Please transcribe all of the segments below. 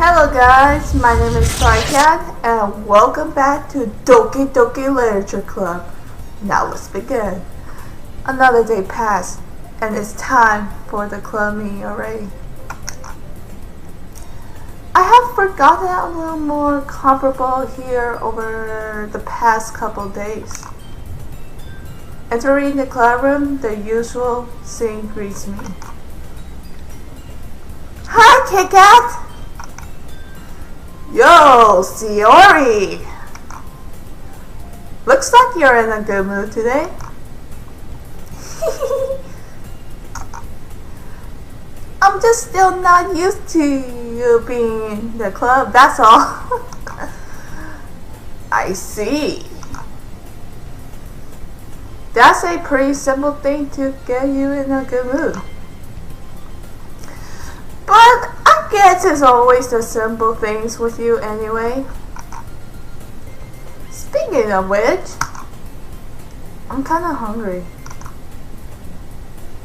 Hello guys, my name is Cat and welcome back to Doki Doki Literature Club. Now let's begin. Another day passed and it's time for the club meeting already. I have forgotten a little more comfortable here over the past couple days. Entering the club room, the usual scene greets me. Hi, Kit Kat! Yo, Siori! Looks like you're in a good mood today. I'm just still not used to you being in the club, that's all. I see. That's a pretty simple thing to get you in a good mood. But I guess it's always the simple things with you anyway. Speaking of which, I'm kinda hungry.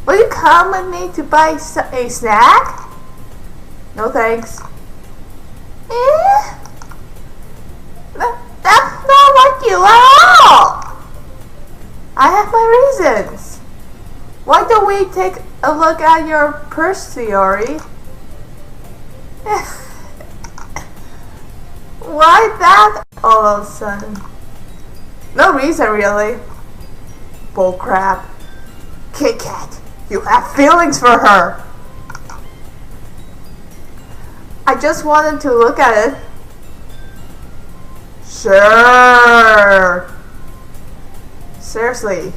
Will you come with me to buy a snack? No thanks. That's not like you at all. I have my reasons. Why don't we take a look at your purse, Siori? Why that all of a sudden? No reason really. Bullcrap. Kit Kat, you have feelings for her. I just wanted to look at it. Sure. Seriously.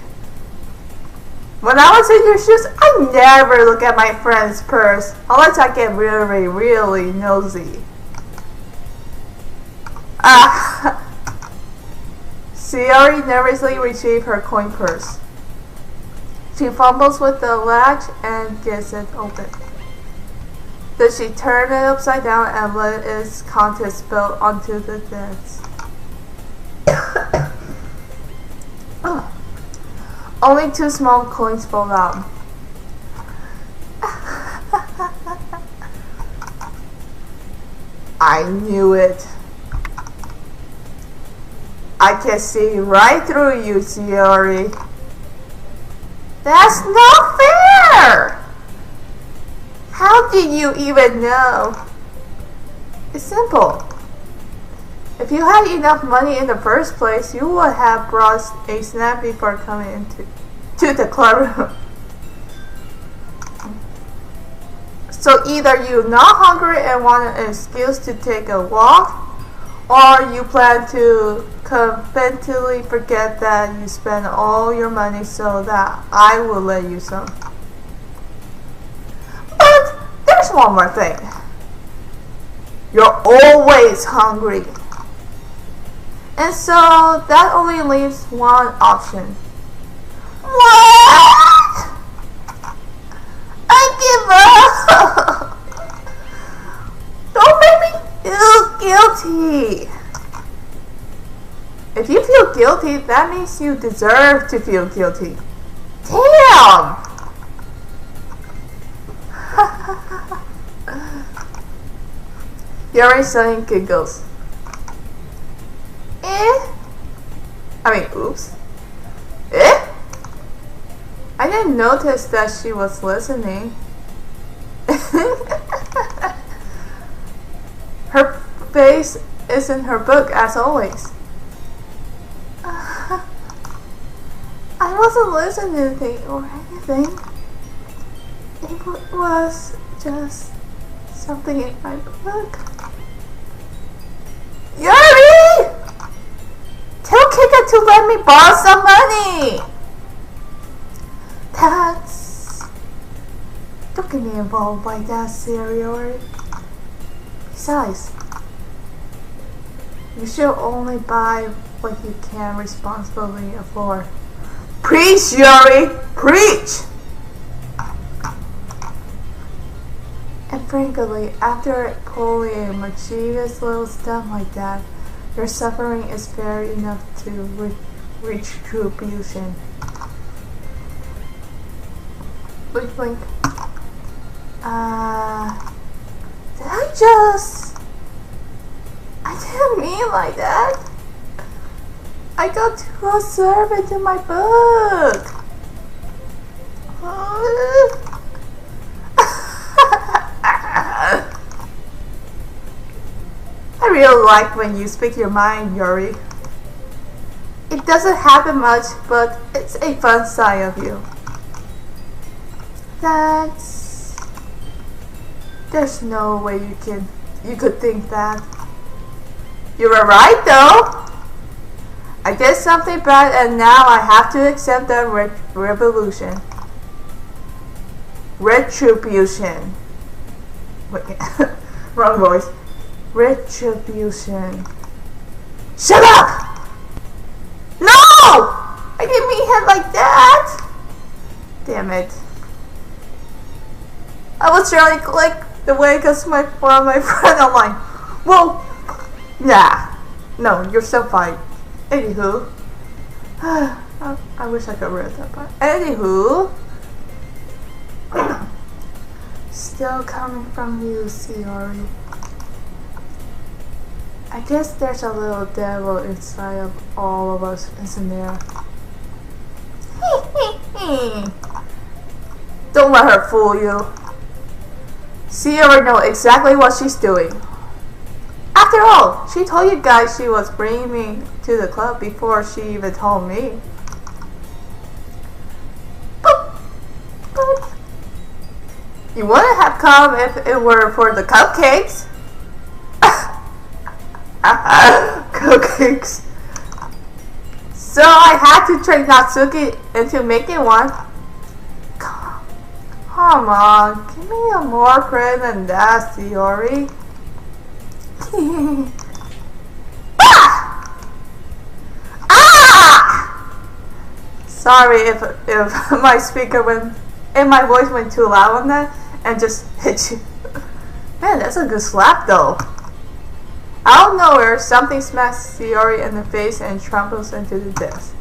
When I was in your shoes, I never look at my friend's purse unless I get really nosy. Siori nervously retrieved her coin purse. She fumbles with the latch and gets it open. Then she turns it upside down and let its contents spill onto the desk. Only 2 small coins fall out. I knew it. I can see right through you, Siori. That's not fair! How did you even know? It's simple. If you had enough money in the first place, you would have brought a snack before coming into the club room. So either you're not hungry and want an excuse to take a walk, or you plan to conveniently forget that you spent all your money so that I will let you some. But there's one more thing. You're always hungry. And so that only leaves one option. What? I give up. Don't make me feel guilty. If you feel guilty, that means you deserve to feel guilty. Damn! Yuri suddenly giggles. Oops. I didn't notice that she was listening. Her face is in her book as always. I wasn't listening or anything. It was just something in my book. Yuri! Tell Kika to let me borrow some money! Don't get me involved by that, Siori. Besides, you should only buy what you can responsibly afford. Preach, Yuri! Preach! And frankly, after pulling a mischievous little stunt like that, your suffering is fair enough to retribution. Blink, blink. Did I just like that. I got to observe it in my book. I really like when you speak your mind, Yuri. It doesn't happen much, but it's a fun side of you. There's no way you could think that. You were right though. I did something bad and now I have to accept the revolution. Retribution. Wait, wrong voice. Retribution. Shut up! No! I didn't mean it like that! Damn it. I was trying to click the way because one of my friends online. Well, nah. No, you're so fine. Anywho. I wish I could read that part. Anywho. Still coming from you, Siori. I guess there's a little devil inside of all of us, isn't there? Don't let her fool you. Siori knows exactly what she's doing. After all, she told you guys she was bringing me to the club before she even told me. But you wouldn't have come if it were for the cupcakes. Cupcakes. So I had to trick Natsuki into making one. Come on, give me a more credit than that, Siori. Sorry if my speaker and my voice went too loud on that and just hit you. Man, that's a good slap though. Out of nowhere, something smashed Siori in the face and tramples into the desk.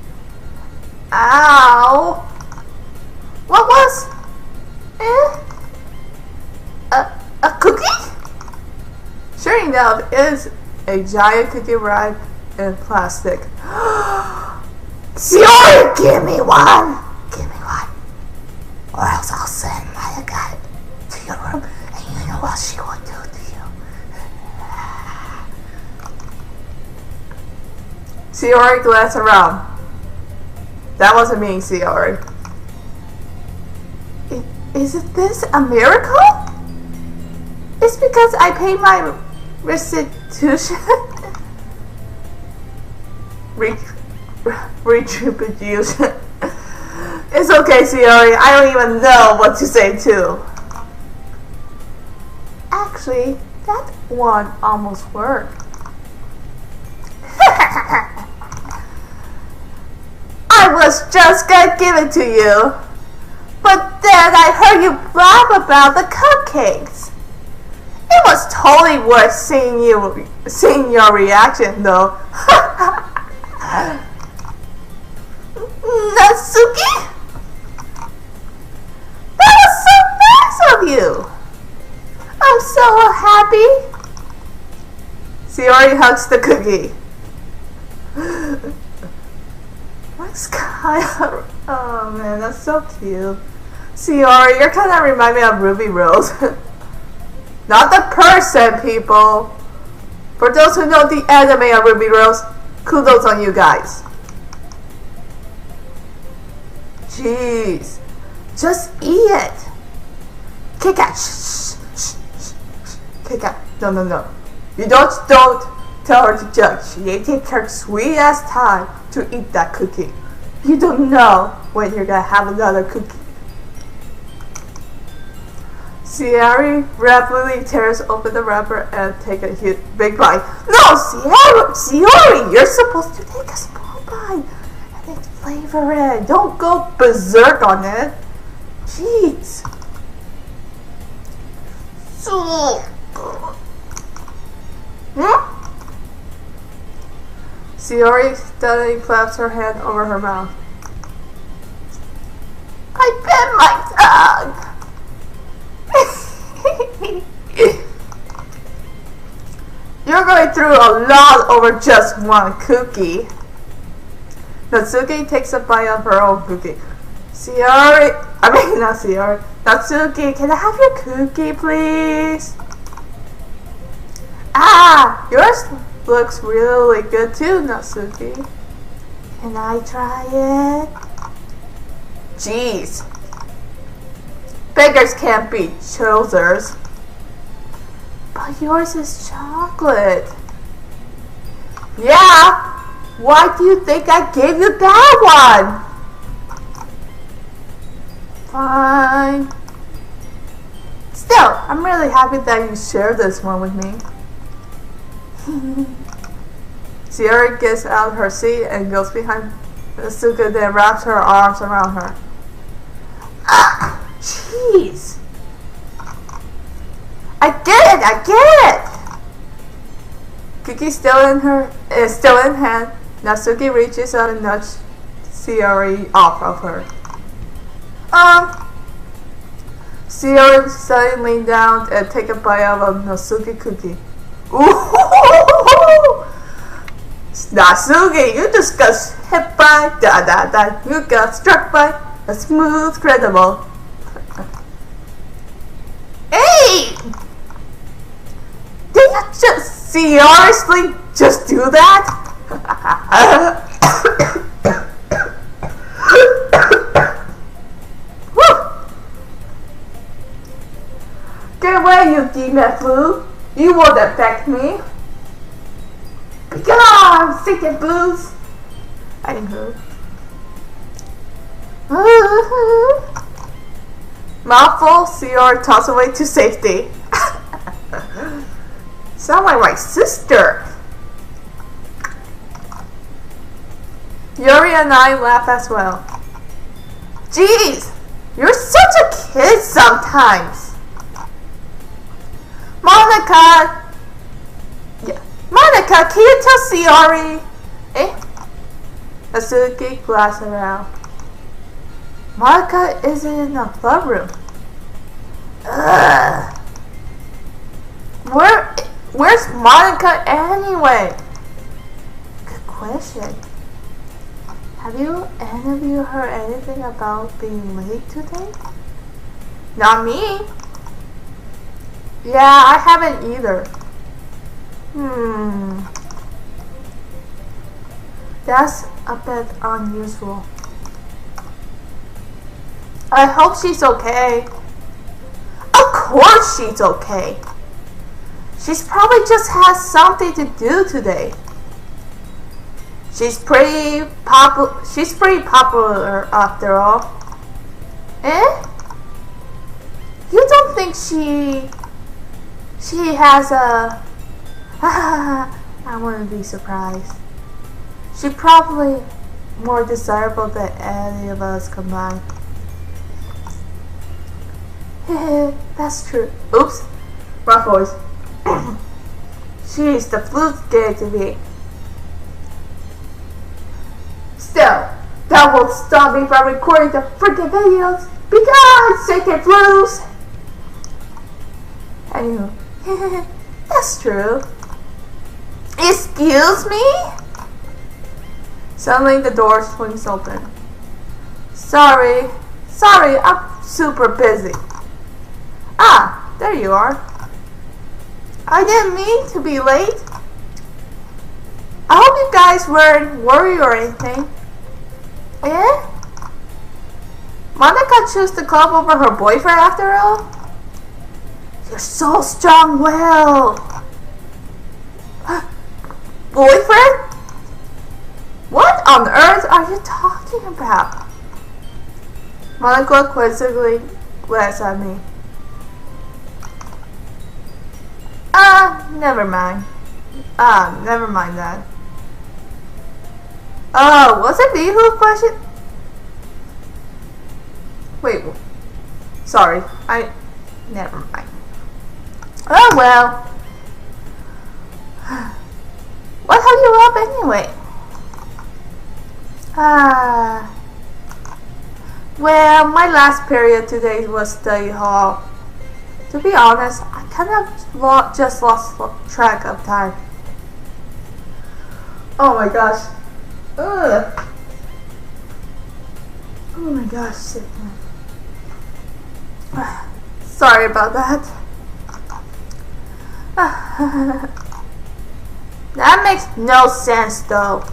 Ow! What was? A cookie? Sure enough, it is a giant cookie wrapped in plastic. Siori, give me one! Give me one. Or else I'll send my guy to your room and you know what she will do to you. Siori glanced around. That wasn't me, Siori. Isn't this a miracle? It's because I paid my restitution. Retribution. It's okay, Siori. I don't even know what to say too. Actually, that one almost worked. I was just gonna give it to you, but then I heard you blab about the cupcakes. It was totally worth seeing your reaction, though. Natsuki, that was so nice of you. I'm so happy. Siori hugs the cookie. Oh man, that's so cute. Siori, you're kind of remind me of Ruby Rose. Not the person, people. For those who know the anime of Ruby Rose, kudos on you guys. Jeez, just eat it. Kit Kat, shh. Kit Kat, no. You don't tell her to judge. She take her sweet ass time to eat that cookie. You don't know when you're gonna have another cookie. Siori rapidly tears open the wrapper and take a big bite. No, Siori, you're supposed to take a small bite and then flavor it. Don't go berserk on it. Jeez. Siori steadily claps her hand over her mouth. I bit my tongue. You're going through a lot over just one cookie. Natsuki takes a bite of her own cookie. Not Sayori. Natsuki, can I have your cookie, please? Ah, yours looks really good too, Natsuki. Can I try it? Jeez. Beggars can't be choosers. But yours is chocolate. Yeah. Why do you think I gave you that one? Fine. Still, I'm really happy that you shared this one with me. Sierra gets out her seat and goes behind Asuka, then wraps her arms around her. Ah, jeez. I get it. Cookie still in hand. Natsuki reaches out and nudges Sierra off of her. Sierra suddenly lean down and take a bite of a Natsuki cookie. Ooh! Natsuki, you just got hit by you got struck by a smooth credible. Hey! Did you just seriously just do that? Get away, you demon flu! You won't affect me! Begone, sick and booze! Anywho. Mouthful, Sierra toss away to safety. Sound like my sister! Yuri and I laugh as well. Jeez! You're such a kid sometimes! Monica, can you tell Sierra? Eh? Asuki glances around. Monica isn't in the club room. Ugh. Where's Monica anyway? Good question. Have any of you heard anything about being late today? Not me. Yeah, I haven't either. That's a bit unusual. I hope she's okay. Of course she's okay. She's probably just has something to do today. She's pretty popular after all. Eh? You don't think she has a... I wouldn't be surprised. She's probably more desirable than any of us combined. That's true. Oops. Rough voice. Jeez, the flute's gay to me. Still, that won't stop me from recording the freaking videos. Because sacred flus. Anywho, that's true. Excuse me? Suddenly the door swings open. Sorry, I'm super busy. Ah, there you are. I didn't mean to be late. I hope you guys weren't worried or anything. Eh? Monica chose the club over her boyfriend after all? You're so strong-willed. Boyfriend? What on earth are you talking about? Monica quizzically glanced at me. Never mind. Never mind that. Oh, was it me who questioned? Wait, sorry. Never mind. Oh well. What held you up anyway? Well, my last period today was study hall. To be honest, I kind of just lost track of time. Oh my gosh. Ugh. Oh my gosh, shit. Sorry about that. That makes no sense though.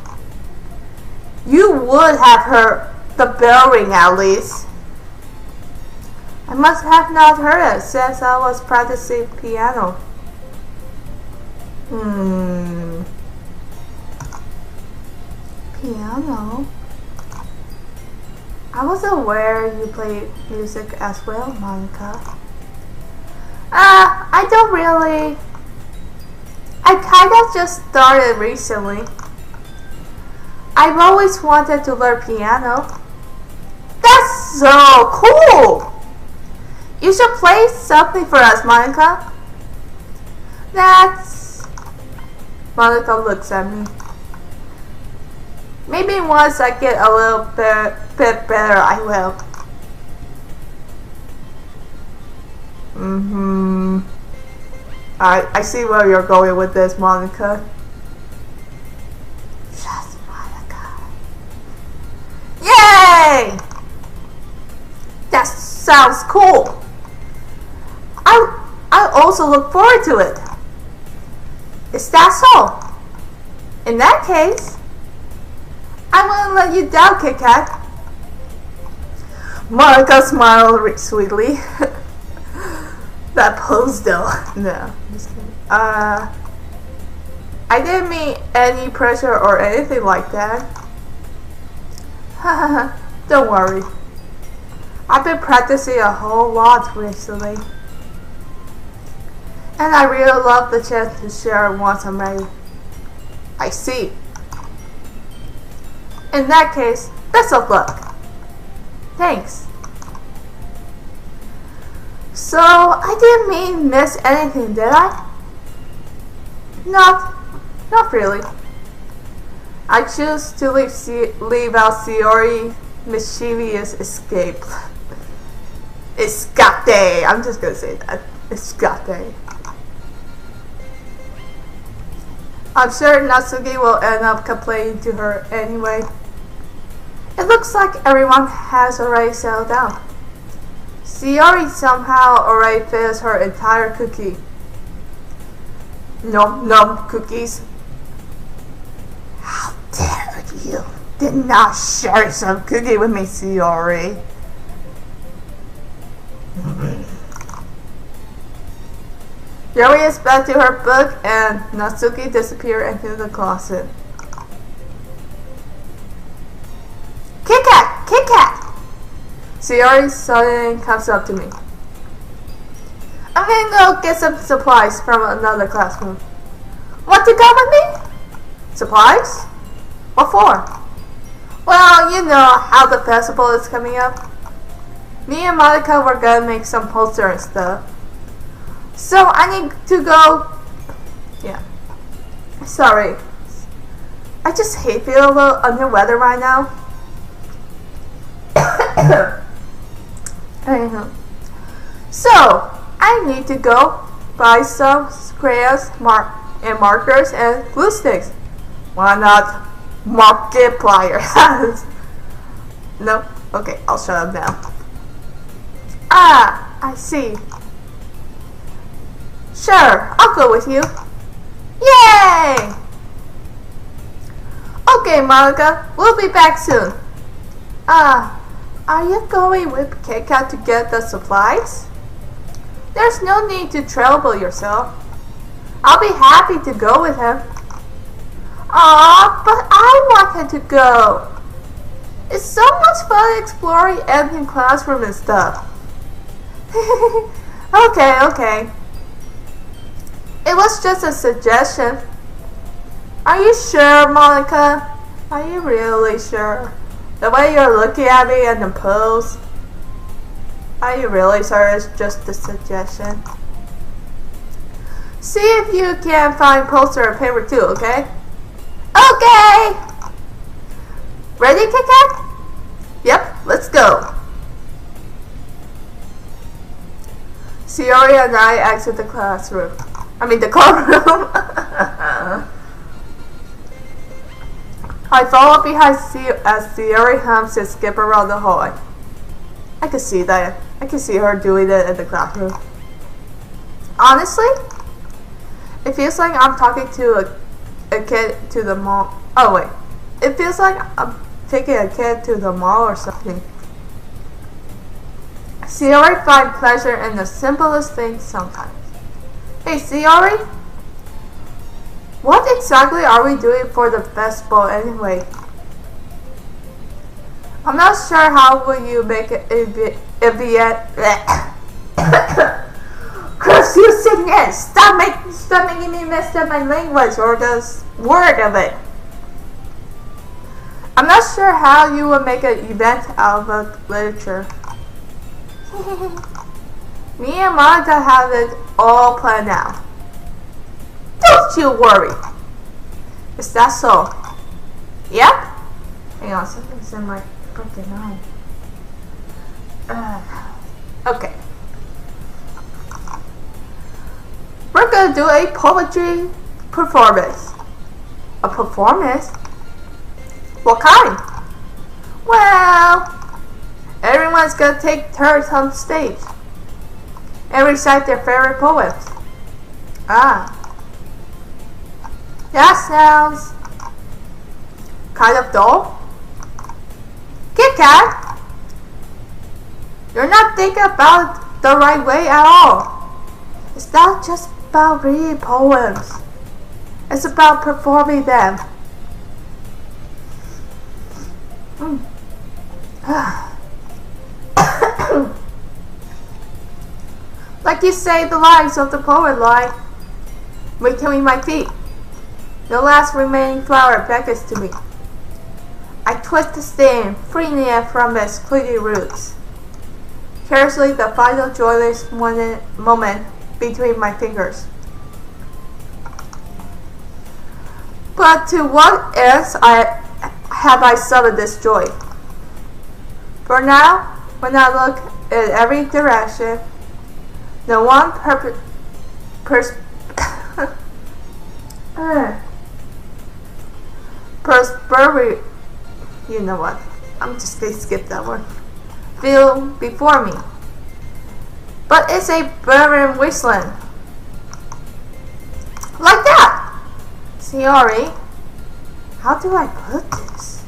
You would have heard the bell ring at least. I must have not heard it since I was practicing piano. Piano? I was aware you played music as well, Monica. I don't really. I kind of just started recently. I've always wanted to learn piano. That's so cool! You should play something for us, Monica. Monica looks at me. Maybe once I get a little bit better, I will. I see where you're going with this, Monica. Just Monica. Yay! That sounds cool. I also look forward to it. Is that so? In that case, I'm gonna let you down, Kit Kat. Monica smiled sweetly. That pose though. No, just kidding. I didn't mean any pressure or anything like that. Don't worry. I've been practicing a whole lot recently. And I really love the chance to share once I'm ready. I see. In that case, best of luck. Thanks. So, I didn't miss anything, did I? Not really. I choose to leave out Sayori's mischievous escape. Escape! I'm just gonna say that. Escape. I'm sure Natsuki will end up complaining to her anyway. It looks like everyone has already settled down. Sayori somehow already finished her entire cookie. Nom cookies. How dare you! Did not share some cookie with me, Sayori. Yuri is back to her book and Natsuki disappeared into the closet. Kit Kat! Kit Kat! Sayori suddenly comes up to me. I'm gonna go get some supplies from another classroom. Want to come with me? Supplies? What for? Well, you know how the festival is coming up. Me and Monica were gonna make some posters and stuff. So I need to go. Yeah. Sorry. I just hate feeling a little under weather right now. So I need to go buy some crayons, markers, and glue sticks. Why not Markiplier? No? Okay, I'll shut up now. Ah, I see. Sure, I'll go with you. Yay! Okay, Monica, we'll be back soon. Are you going with Kit Kat to get the supplies? There's no need to trouble yourself. I'll be happy to go with him. Aw, but I want him to go. It's so much fun exploring empty classroom and stuff. Okay. It was just a suggestion. Are you sure, Monica? Are you really sure? The way you're looking at me and the pose. Are you really sure it's just a suggestion? See if you can find poster and paper too, okay? Okay! Ready, Kit Kat? Yep, let's go. Sayori and I exit the classroom. The clubroom. I follow behind as Sayori hums and skip around the hallway. I can see that. I can see her doing it in the classroom. Honestly, it feels like I'm talking to a kid to the mall. Oh wait, it feels like I'm taking a kid to the mall or something. Sayori finds pleasure in the simplest things sometimes. Hey Sayori, what exactly are we doing for the festival anyway? I'm not sure how will you make it yet. Curse you, Signet! Stop making me mess up my language or the word of it. I'm not sure how you would make an event out of literature. Me and Monica have it all planned out. Don't you worry. Is that so? Yep. Hang on, something's in my freaking eye. Okay. We're gonna do a poetry performance. A performance? What kind? Well, everyone's gonna take turns on stage and recite their favorite poems. Ah. That sounds kind of dull. Kit Kat, you're not thinking about the right way at all. It's not just about reading poems. It's about performing them. Like you say the lines of the poem like, between my feet, the last remaining flower beckons to me. I twist the stem, freeing it from its cleaty roots. Carelessly the final joyless moment between my fingers. But to what ends have I summoned this joy? For now, when I look in every direction, the one prosperity, you know what? I'm just gonna skip that one. Feel before me, but it's a barren wasteland. Like that. Sayori, how do I put this?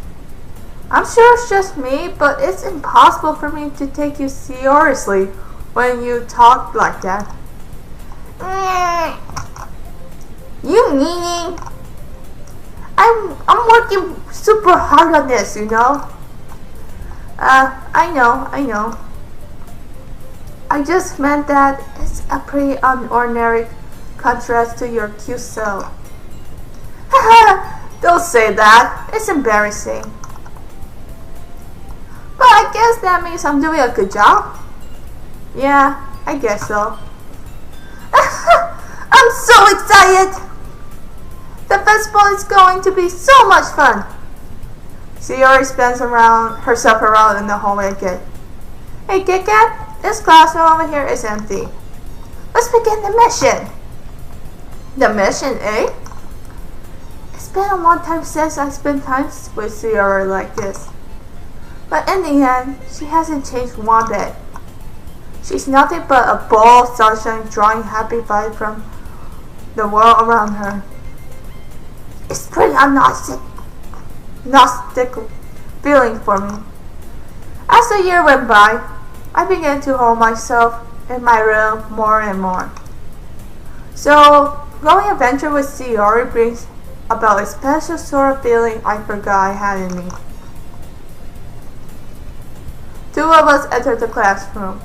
I'm sure it's just me, but it's impossible for me to take you seriously when you talk like that. You meaning? I'm working super hard on this, you know. I know. I just meant that it's a pretty unordinary contrast to your cute self. Haha, don't say that. It's embarrassing. But I guess that means I'm doing a good job. Yeah, I guess so. I'm so excited! The festival is going to be so much fun. Sayori spins herself around in the hallway again. Hey Kit Kat, this classroom over here is empty. Let's begin the mission. The mission, eh? It's been a long time since I spent time with Sayori like this. But in the end, she hasn't changed one bit. She's nothing but a ball of sunshine drawing happy vibes from the world around her. It's pretty agnostic feeling for me. As the year went by, I began to hold myself in my room more and more. So, going adventure with Sayori brings about a special sort of feeling I forgot I had in me. Two of us entered the classroom.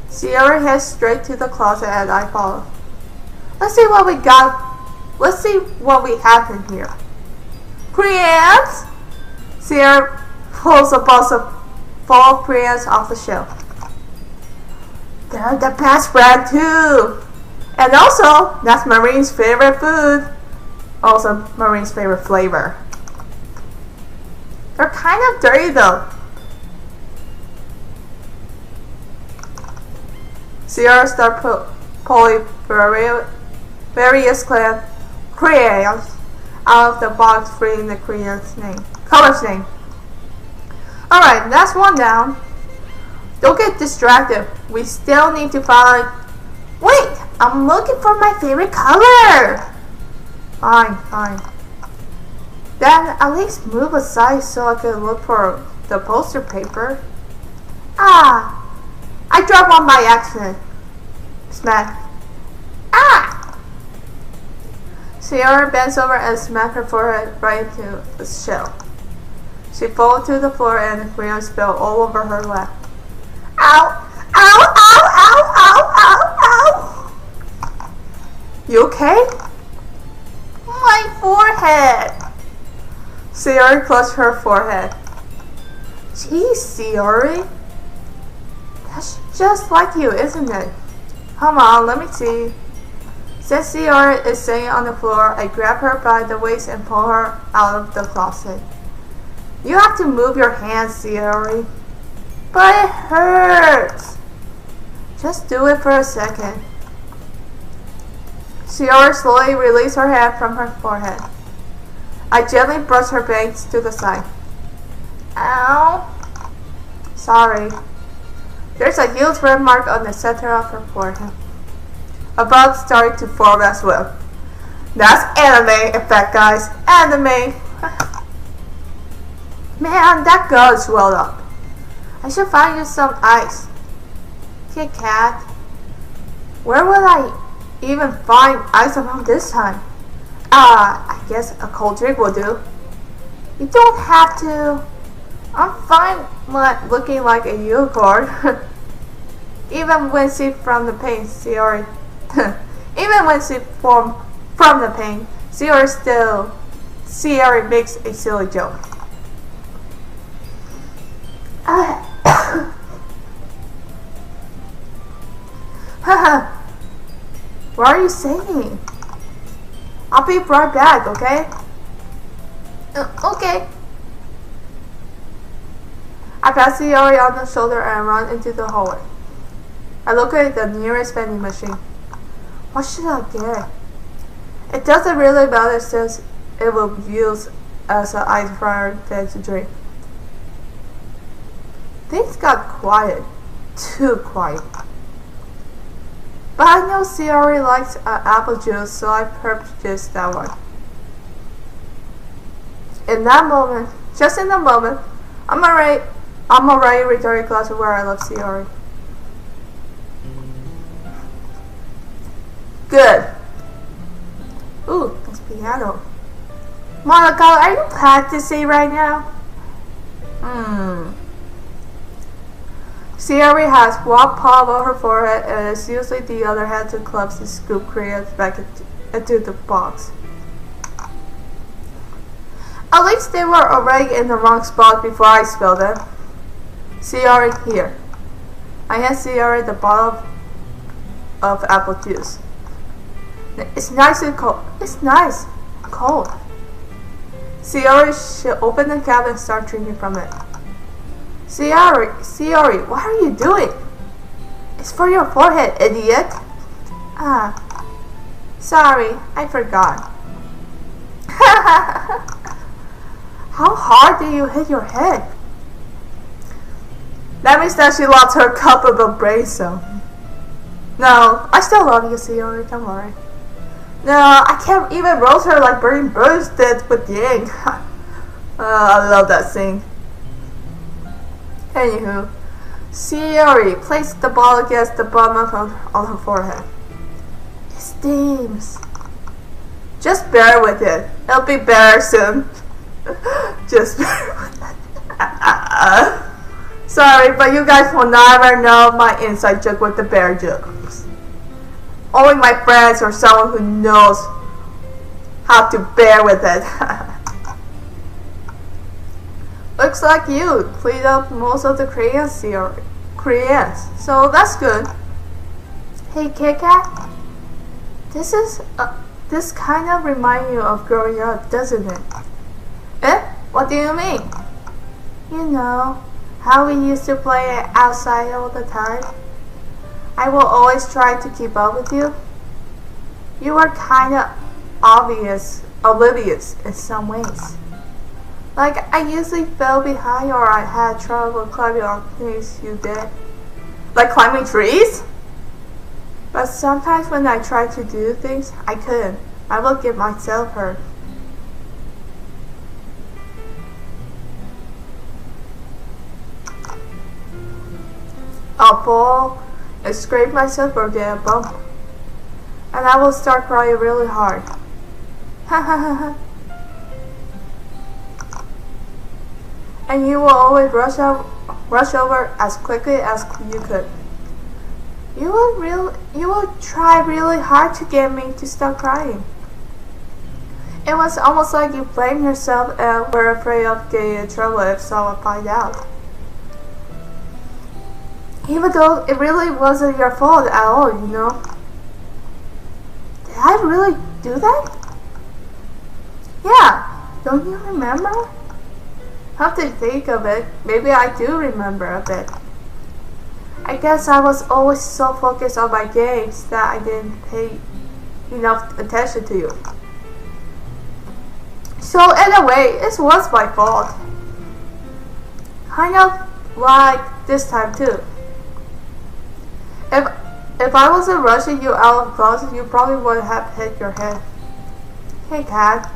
Sayori heads straight to the closet and I follow. Let's see what we have in here. Crayons! Sayori pulls a box of fall crayons off the shelf. They're the best brand too! And also, that's Marine's favorite food. Also, Marine's favorite flavor. They're kind of dirty though. Sierra started pulling various crayons out of the box, freeing the color's name. Alright, that's one down. Don't get distracted. We still need to find... Wait! I'm looking for my favorite color! Fine. Then at least move aside so I can look for the poster paper. Ah! I dropped one by accident. Smack. Ah! Sierra bends over and smacks her forehead right into the shell. She falls to the floor and the crayon spilled all over her lap. Ow! Ow! Ow! Ow! Ow! Ow! Ow! You okay? My forehead! Sierra clutched her forehead. Geez, Sierra. That's just like you, isn't it? Come on, let me see. Since Sierra is sitting on the floor, I grab her by the waist and pull her out of the closet. You have to move your hands, Sierra. But it hurts. Just do it for a second. Sierra slowly released her hand from her forehead. I gently brush her bangs to the side. Ow. Sorry. There's a huge red mark on the center of her forehead. A bump started to form as well. That's anime effect, guys. Anime. Man, that girl is swelled up. I should find you some ice. Kit Kat. Where will I even find ice around this time? I guess a cold drink will do. You don't have to. I'm fine looking like a unicorn. Even when she from the pain, Sierra. Even when she from the pain, Sierra makes a silly joke. What are you saying? I'll be right back, okay? Okay. I pass Sierra on the shoulder and run into the hallway. I look at the nearest vending machine. What should I get? It doesn't really matter since it will be used as an ice rather than to drink. Things got quiet. Too quiet. But I know Sierra likes apple juice, so I purchased that one. In that moment, just in the moment, I'm already returning class to where I left Sierra. Good. Ooh, nice piano. Monica, are you practicing right now? Sierra has one palm on her forehead and is using the other hand to clumps and scoop crayons back into the box. At least they were already in the wrong spot before I spilled them. Sierra, here. I hand Sierra the bottle of apple juice. It's nice and cold. It's nice. Cold. Sierra should open the cap and start drinking from it. Sierra, what are you doing? It's for your forehead, idiot. Sorry, I forgot. How hard did you hit your head? That means that she lost her cup of a brain cell. No, I still love you, Sierra, don't worry. No, I can't even roast her like Bernie Burns did with Yang. I love that scene. Anywho, Sierra placed the ball against the bottom on her forehead. It steams. Just bear with it. It'll be better soon. Just bear with it. Sorry, but you guys will never know my inside joke with the bear jokes. Only my friends or someone who knows how to bear with it. Looks like you cleaned up most of the crayons, so that's good. Hey, Kit Kat, this kind of reminds you of growing up, doesn't it? Eh? What do you mean? You know, how we used to play outside all the time. I will always try to keep up with you. You are kinda oblivious in some ways. Like, I usually fell behind or I had trouble climbing on things you did. Like climbing trees? But sometimes when I try to do things, I couldn't. I would get myself hurt. I'll fall and scrape myself or get a bump. And I will start crying really hard. Ha ha ha ha. And you will always rush over as quickly as you could. You will try really hard to get me to stop crying. It was almost like you blamed yourself and were afraid of getting in trouble if someone find out. Even though it really wasn't your fault at all, you know. Did I really do that? Yeah, don't you remember? Have to think of it. Maybe I do remember a bit. I guess I was always so focused on my games that I didn't pay enough attention to you. So in a way, it was my fault. Kind of like this time too. If I wasn't rushing you out of class, you probably would have hit your head. Hey Kat.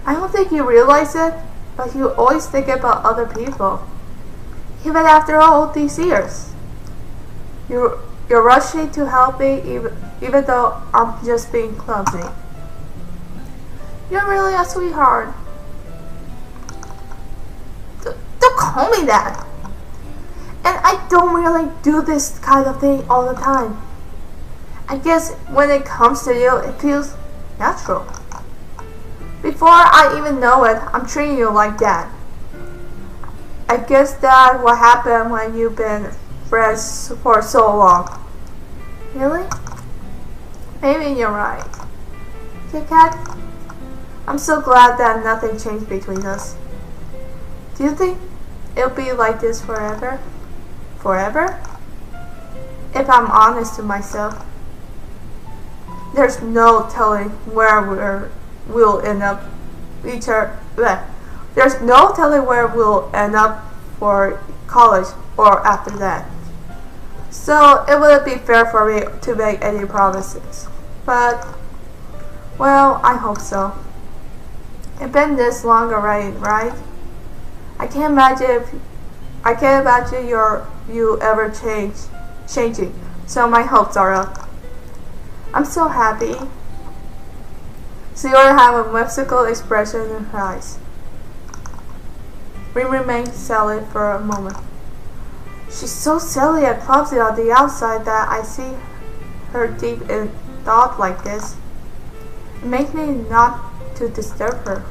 I don't think you realize it, but you always think about other people. Even after all these years. You're rushing to help me even though I'm just being clumsy. You're really a sweetheart. Don't call me that. And I don't really do this kind of thing all the time. I guess when it comes to you, it feels natural. Before I even know it, I'm treating you like that. I guess that's what happened when you've been friends for so long. Really? Maybe you're right. Kit Kat, I'm so glad that nothing changed between us. Do you think it'll be like this forever? Forever? If I'm honest to myself, there's no telling where we'll end up. There's no telling where we'll end up for college or after that. So it wouldn't be fair for me to make any promises. But, well, I hope so. It's been this long already, right? I can't imagine you ever changing. So my hopes are up. I'm so happy. Sierra had a whimsical expression in her eyes. We remained silent for a moment. She's so silly and clumsy on the outside that I see her deep in thought like this. It makes me not to disturb her.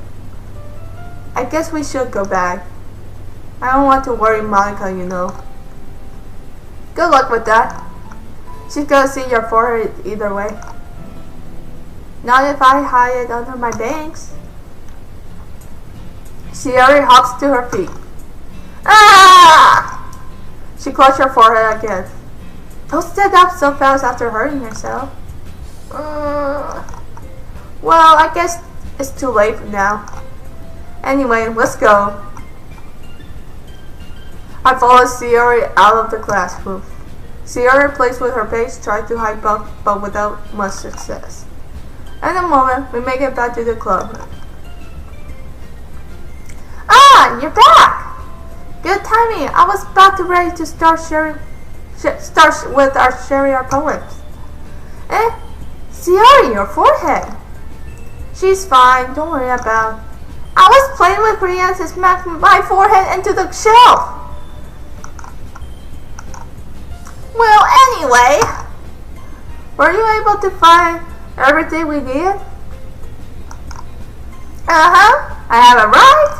I guess we should go back. I don't want to worry Monica, you know. Good luck with that. She's gonna see your forehead either way. Not if I hide it under my bangs. Sierra hops to her feet. Ah! She clutched her forehead again. Don't stand up so fast after hurting yourself. Well, I guess it's too late now. Anyway, let's go. I followed Sierra out of the classroom. Sierra plays with her face, tried to hide but without much success. In a moment, we make it back to the club. Ah, you're back! Good timing. I was about to ready to start with sharing our poems. Sierra, your forehead. She's fine. Don't worry about it. I was playing with crayons and smacked my forehead into the shelf. Well, anyway, were you able to find everything we needed? Uh-huh. I have it right.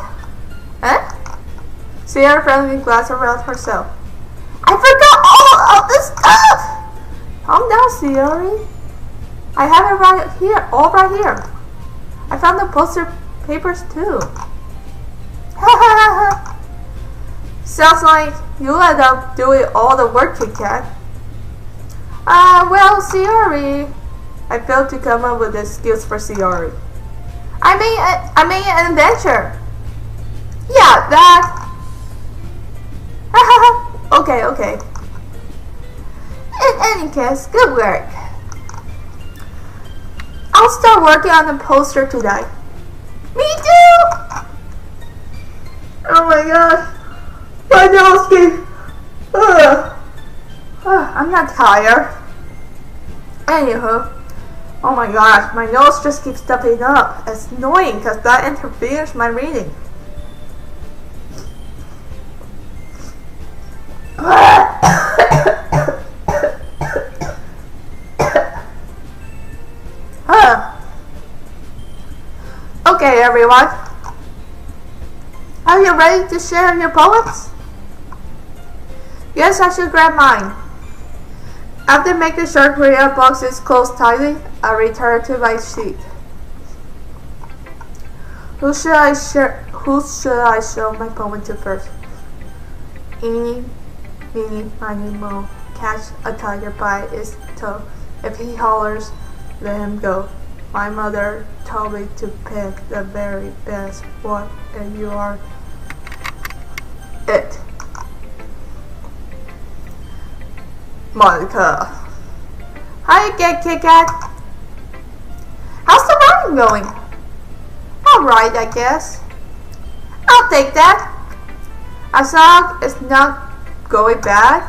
Huh? Sierra friendly glanced around herself. I forgot all of this stuff! Calm down, Sierra. I have it right here, all right here. I found the poster papers too. Sounds like you end up doing all the work, Kit Kat. Well, Sayori. I failed to come up with excuse for Sayori. I made an adventure. Yeah, that. Okay. In any case, good work. I'll start working on the poster today. Me too! Oh my gosh. My nose keeps... I'm not tired. Anywho. Oh my gosh, my nose just keeps stuffing up. It's annoying because that interferes my reading. Okay, everyone. Are you ready to share your poems? Yes, I should grab mine. After making sure Korea box is closed tightly, I return to my seat. Who should I show my poem to first? Eeny, meeny, miny, moe. Catch a tiger by its toe. If he hollers, let him go. My mother told me to pick the very best one, and you are it. Monica. How you get, Kit Kat? How's the writing going? Alright, I guess. I'll take that. As long as it's not going bad,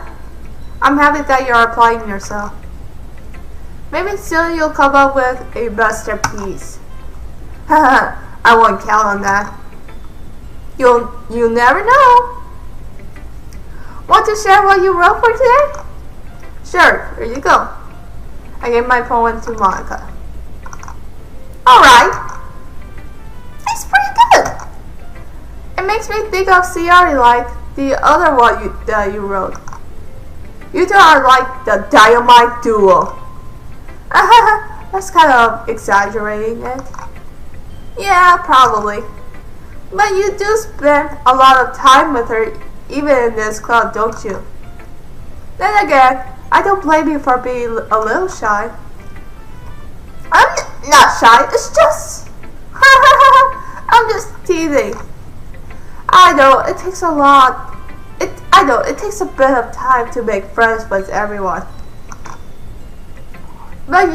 I'm happy that you're applying yourself. Maybe soon you'll come up with a masterpiece. Haha, I won't count on that. You'll never know. Want to share what you wrote for today? Sure, here you go. I gave my poem to Monica. Alright. It's pretty good. It makes me think of Sayori like the other one that you wrote. You two are like the dynamite duo. That's kind of exaggerating it. Yeah, probably. But you do spend a lot of time with her even in this club, don't you? Then again, I don't blame you for being a little shy. I'm not shy, it's just... I'm just teasing. I know, it takes it takes a bit of time to make friends with everyone. But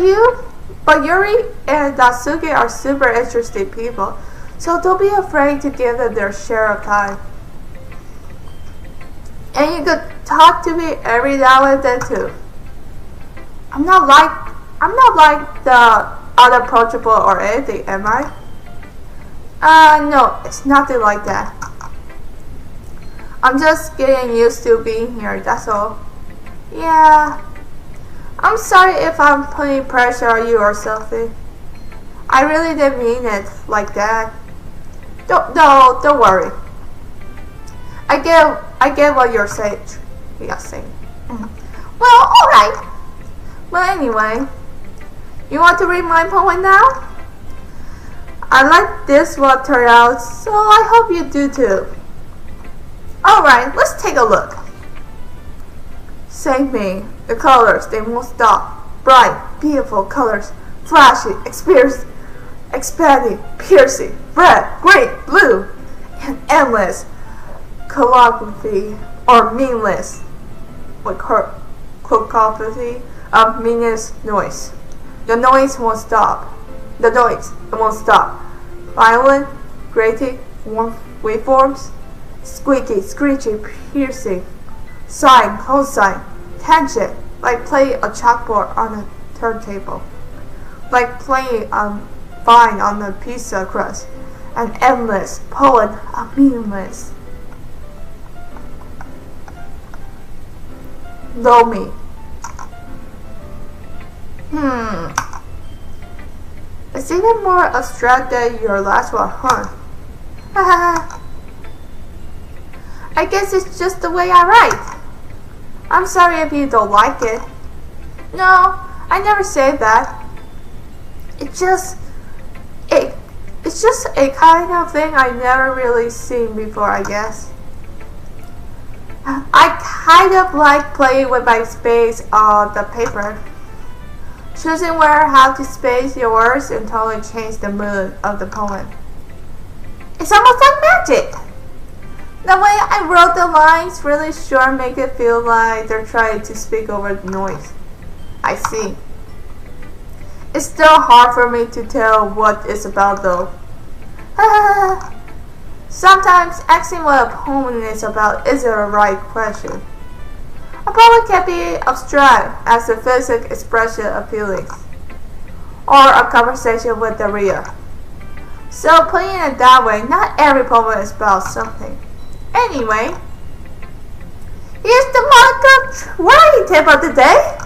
Yuri and Natsuki are super interesting people, so don't be afraid to give them their share of time. And you could talk to me every now and then too. I'm not like the unapproachable or anything, am I? No, it's nothing like that. I'm just getting used to being here, that's all. Yeah. I'm sorry if I'm putting pressure on you or something. I really didn't mean it like that. Don't worry. I get what you're saying. Well, alright. Well, anyway, you want to read my poem now? I like this one turned out, so I hope you do too. Alright, let's take a look. Same me. The colors, they won't stop. Bright, beautiful colors. Flashy, expanding, piercing. Red, green, blue. And endless. Calligraphy, or meaningless. With cacophony of meaningless noise. The noise won't stop. The noise, it won't stop. Violent, grating, warm waveforms. Squeaky, screeching, piercing. Sine, cosine, tangent, like playing a chalkboard on a turntable. Like playing fine on a pizza crust. An endless poem of meaningless. Lomi. It's even more abstract than your last one, huh? I guess it's just the way I write. I'm sorry if you don't like it. No, I never said that. It's just a kind of thing I never really seen before, I guess. I kind of like playing with my space on the paper. Choosing where how to space your words and totally change the mood of the poem. It's almost like magic. The way I wrote the lines really sure make it feel like they're trying to speak over the noise. I see. It's still hard for me to tell what it's about though. Sometimes asking what a poem is about isn't a right question. A poem can be abstract as a physical expression of feelings, or a conversation with the reader. So putting it that way, not every poem is about something. Anyway, here's the Monica writing tip of the day.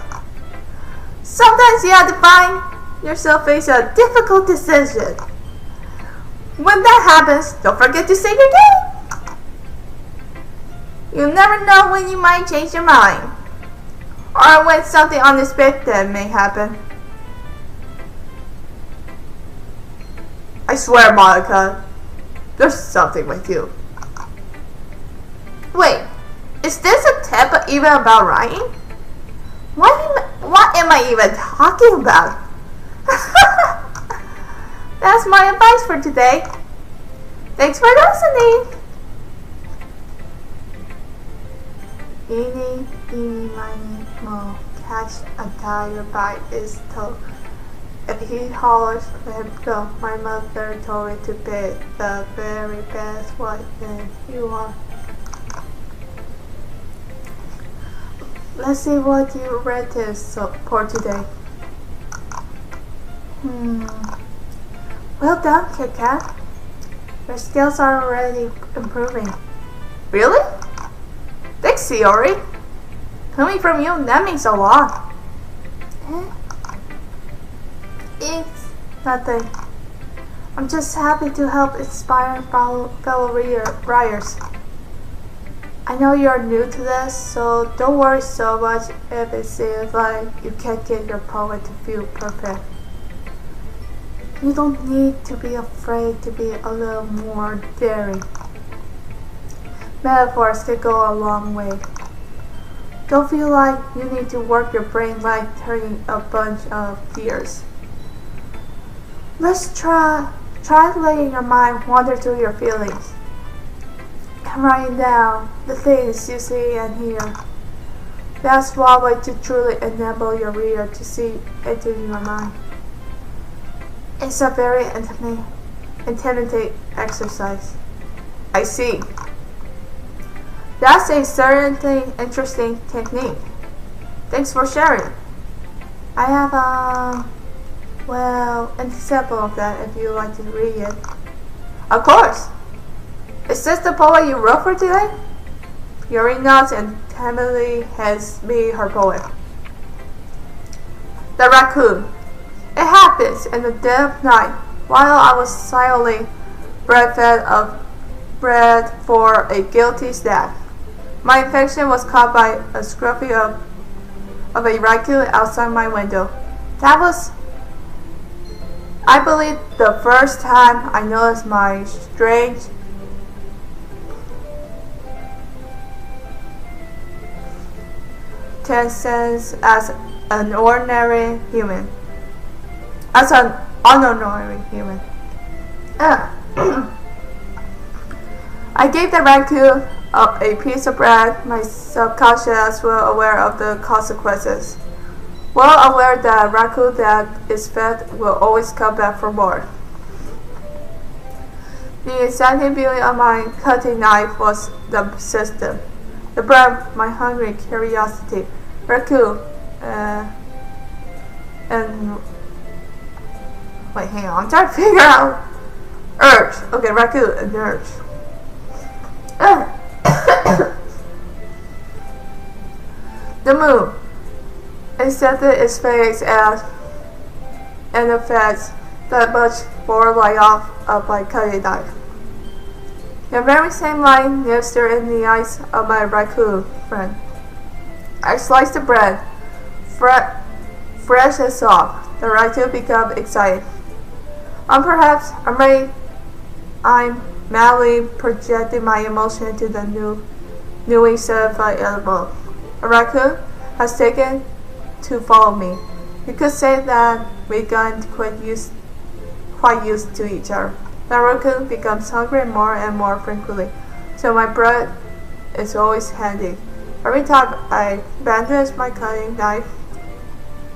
Sometimes you have to find yourself facing a difficult decision. When that happens, don't forget to say your name. You never know when you might change your mind, or when something unexpected may happen. I swear, Monica, there's something with you. Wait, is this a tip even about writing? What am I even talking about? That's my advice for today. Thanks for listening. Eeny, meeny, miny, moe, catch a tiger by its toe. If he hollers, let him go. My mother told me to pick the very best white man you want. Let's see what you read this for today. Well done, Kit Kat. Your skills are already improving. Really? Thanks, Sayori. Coming from you, that means a lot. It's nothing. I'm just happy to help inspire fellow writers. I know you're new to this, so don't worry so much if it seems like you can't get your poem to feel perfect. You don't need to be afraid to be a little more daring. Metaphors can go a long way. Don't feel like you need to work your brain like turning a bunch of gears. Let's try letting your mind wander through your feelings and writing down the things you see and hear. That's one way to truly enable your reader to see into your mind. It's a very intimidating exercise. I see. That's a certainly interesting technique. Thanks for sharing. I have an example of that if you'd like to read it. Of course. Is this the poem you wrote for today? Yuri nods and timidly hands me her poem. The raccoon. It happens in the dead of night, while I was silently breastfed for a guilty snack. My infection was caught by a scruffy of a raccoon outside my window. That was, I believe, the first time I noticed my strange sense as an ordinary human. As an unordinary human. I gave the raccoon a piece of bread, my subconscious well aware of the consequences. Well aware that a raccoon that is fed will always come back for more. The exciting beauty of my cutting knife was the system. The bread, my hungry curiosity. Raccoon, and wait, hang on, I'm trying to figure out urge. Okay, raccoon and urge. The moon accepted its face as an effect that much more light off of my cutting knife. The very same light nipped in the eyes of my raccoon friend. I sliced the bread, fresh and soft. The raccoon became excited. Perhaps I'm madly projecting my emotion into the new newly certified animal. A raccoon has taken to follow me. You could say that we got quite used to each other. The raccoon becomes hungry more and more frequently, so my bread is always handy. Every time I brandish my cutting knife,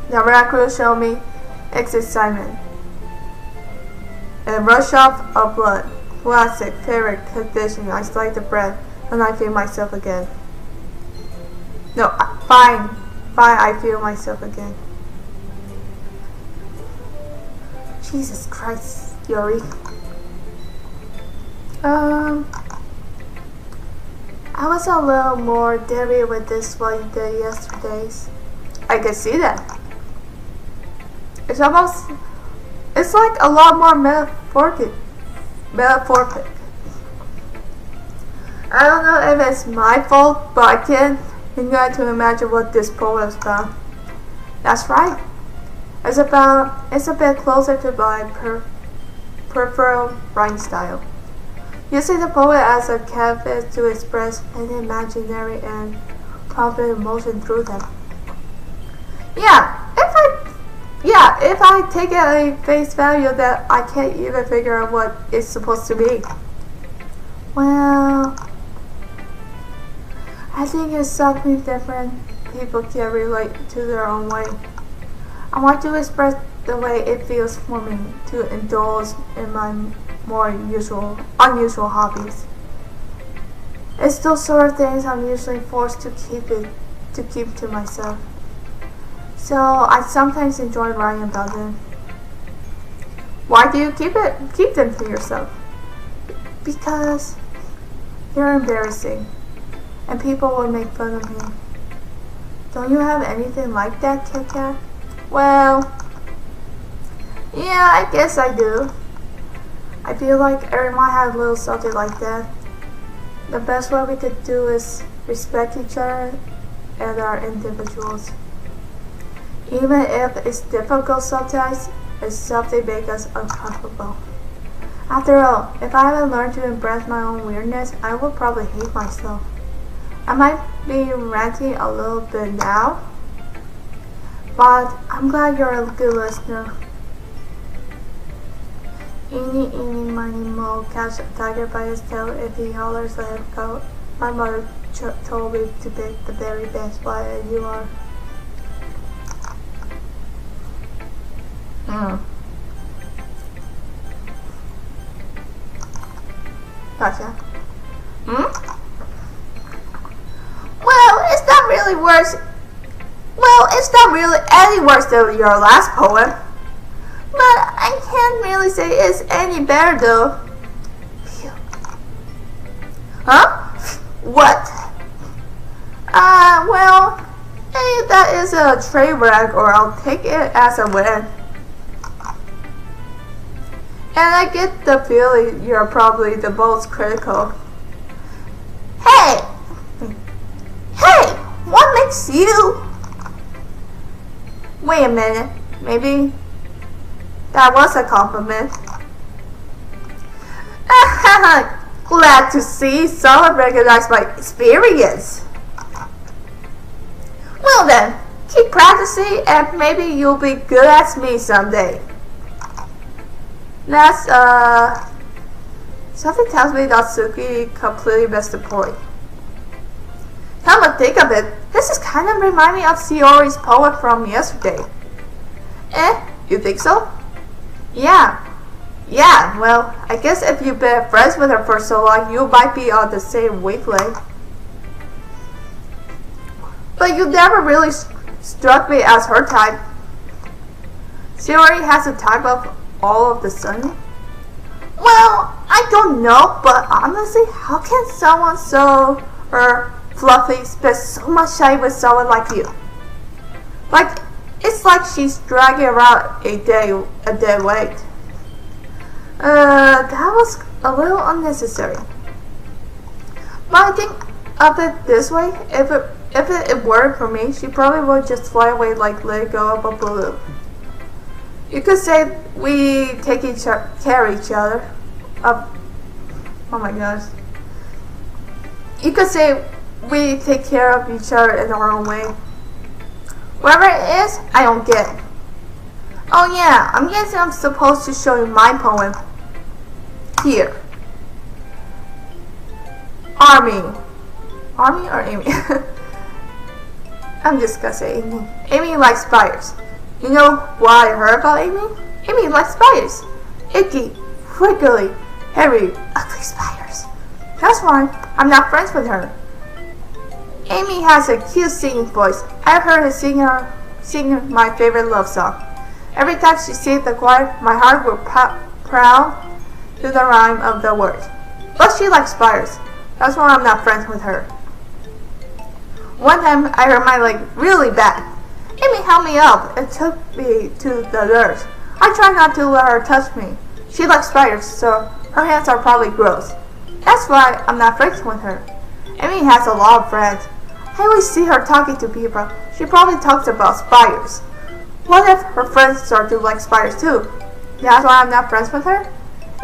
the raccoon shows me its excitement and rush off of blood. Classic favorite condition. I slice the bread and I feel myself again. No, fine, I feel myself again. Jesus Christ, Yuri. I was a little more dairy with this what you did yesterdays. I can see that. It's like a lot more metaphoric. I don't know if it's my fault, but I can't begin to imagine what this poem is about. That's right. It's a bit closer to my preferred writing style. Using the poet as a canvas to express an imaginary and prompted emotion through them. If I take it at face value that I can't even figure out what it's supposed to be. Well, I think it's something different people can relate to their own way. I want to express the way it feels for me to indulge in my more unusual hobbies. It's those sort of things I'm usually forced to keep to myself. So I sometimes enjoy writing about them. Why do you keep them to yourself? Because they're embarrassing, and people will make fun of me. Don't you have anything like that, Kit Kat? Well, yeah, I guess I do. I feel like everyone has a little something like that. The best way we could do is respect each other and our individuals. Even if it's difficult sometimes, it's something makes us uncomfortable. After all, if I haven't learned to embrace my own weirdness, I will probably hate myself. I might be ranting a little bit now, but I'm glad you're a good listener. Eeny, miny, moe, catch a tiger by his tail. If he hollers, let him go. My mother told me to pick the very best one, and you are. Gotcha. Well, it's not really worse. Well, it's not really any worse than your last poem. But I can't really say it's any better though. Phew. Huh? What? Well, hey, that is a train wreck, or I'll take it as a win. And I get the feeling you're probably the most critical. Hey! Hey! What makes you? Wait a minute. Maybe that was a compliment. Glad to see someone recognize my experience. Well then, keep practicing and maybe you'll be good as me someday. That's, something tells me that Suki completely missed the point. Come to think of it, this is kind of remind me of Shiori's poem from yesterday. You think so? Yeah, well, I guess if you've been friends with her for so long, you might be on the same wavelength. But you never really struck me as her type. Shiori has a type of all of the sudden? Well, I don't know, but honestly, how can someone so fluffy spend so much time with someone like you? Like, it's like she's dragging around a dead weight. That was a little unnecessary. But I think of it this way, if it weren't for me, she probably would just fly away like let go of a balloon. You could say we take care of each other. Oh my gosh. You could say we take care of each other in our own way. Whatever it is, I don't get. Oh yeah, I'm guessing I'm supposed to show you my poem. Here. Army or Amy? I'm just gonna say Amy. Amy likes spiders. You know what I heard about Amy? Amy likes spiders. Icky, wiggly, hairy, ugly spiders. That's why I'm not friends with her. Amy has a cute singing voice. I heard her sing my favorite love song. Every time she sings the choir, my heart will proud to the rhyme of the words. But she likes spiders. That's why I'm not friends with her. One time I hurt my leg really bad. Amy helped me up and took me to the nurse. I try not to let her touch me. She likes spiders, so her hands are probably gross. That's why I'm not friends with her. Amy has a lot of friends. I always see her talking to people. She probably talks about spiders. What if her friends start to like spiders too? That's why I'm not friends with her?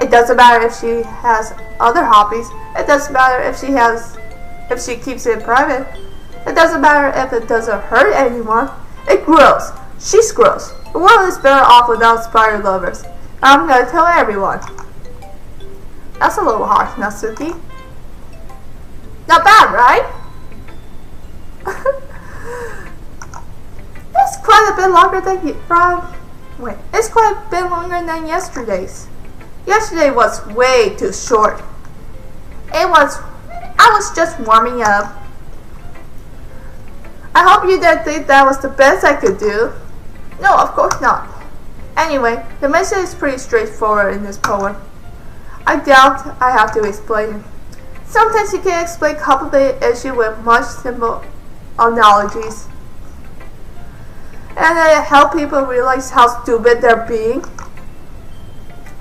It doesn't matter if she has other hobbies. It doesn't matter if she keeps it private. It doesn't matter if it doesn't hurt anyone. It grows. She's gross. The world is better off without spider lovers. I'm gonna tell everyone. That's a little harsh, Natsuki. Not bad, right? It's quite a bit longer than it's quite a bit longer than yesterday's. Yesterday was way too short. I was just warming up. I hope you didn't think that was the best I could do. No, of course not. Anyway, the message is pretty straightforward in this poem. I doubt I have to explain it. Sometimes you can explain complicated issues with much simple analogies. And it helps people realize how stupid they're being.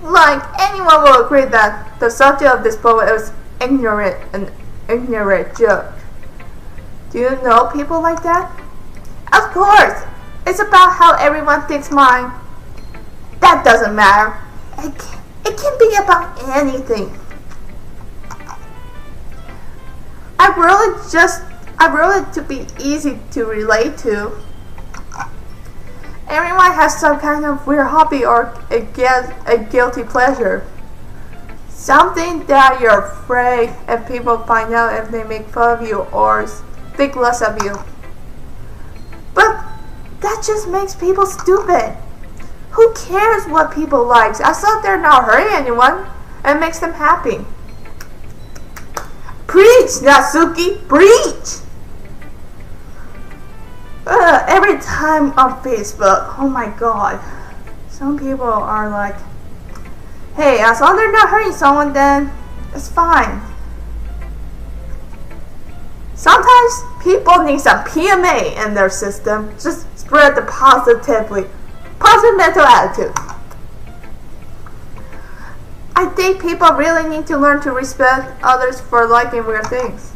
Like, anyone will agree that the subject of this poem is an ignorant joke. Do you know people like that? Of course! It's about how everyone thinks mine. That doesn't matter. It can be about anything. I wrote it to be easy to relate to. Everyone has some kind of weird hobby or a guilty pleasure. Something that you're afraid if people find out if they make fun of you or think less of you. But that just makes people stupid. Who cares what people like as long as they're not hurting anyone and makes them happy? Preach, Natsuki, preach! Every time on Facebook, oh my god, some people are like, hey, as long as they're not hurting someone, then it's fine. Sometimes people need some PMA in their system. Just spread the positive mental attitude. I think people really need to learn to respect others for liking weird things.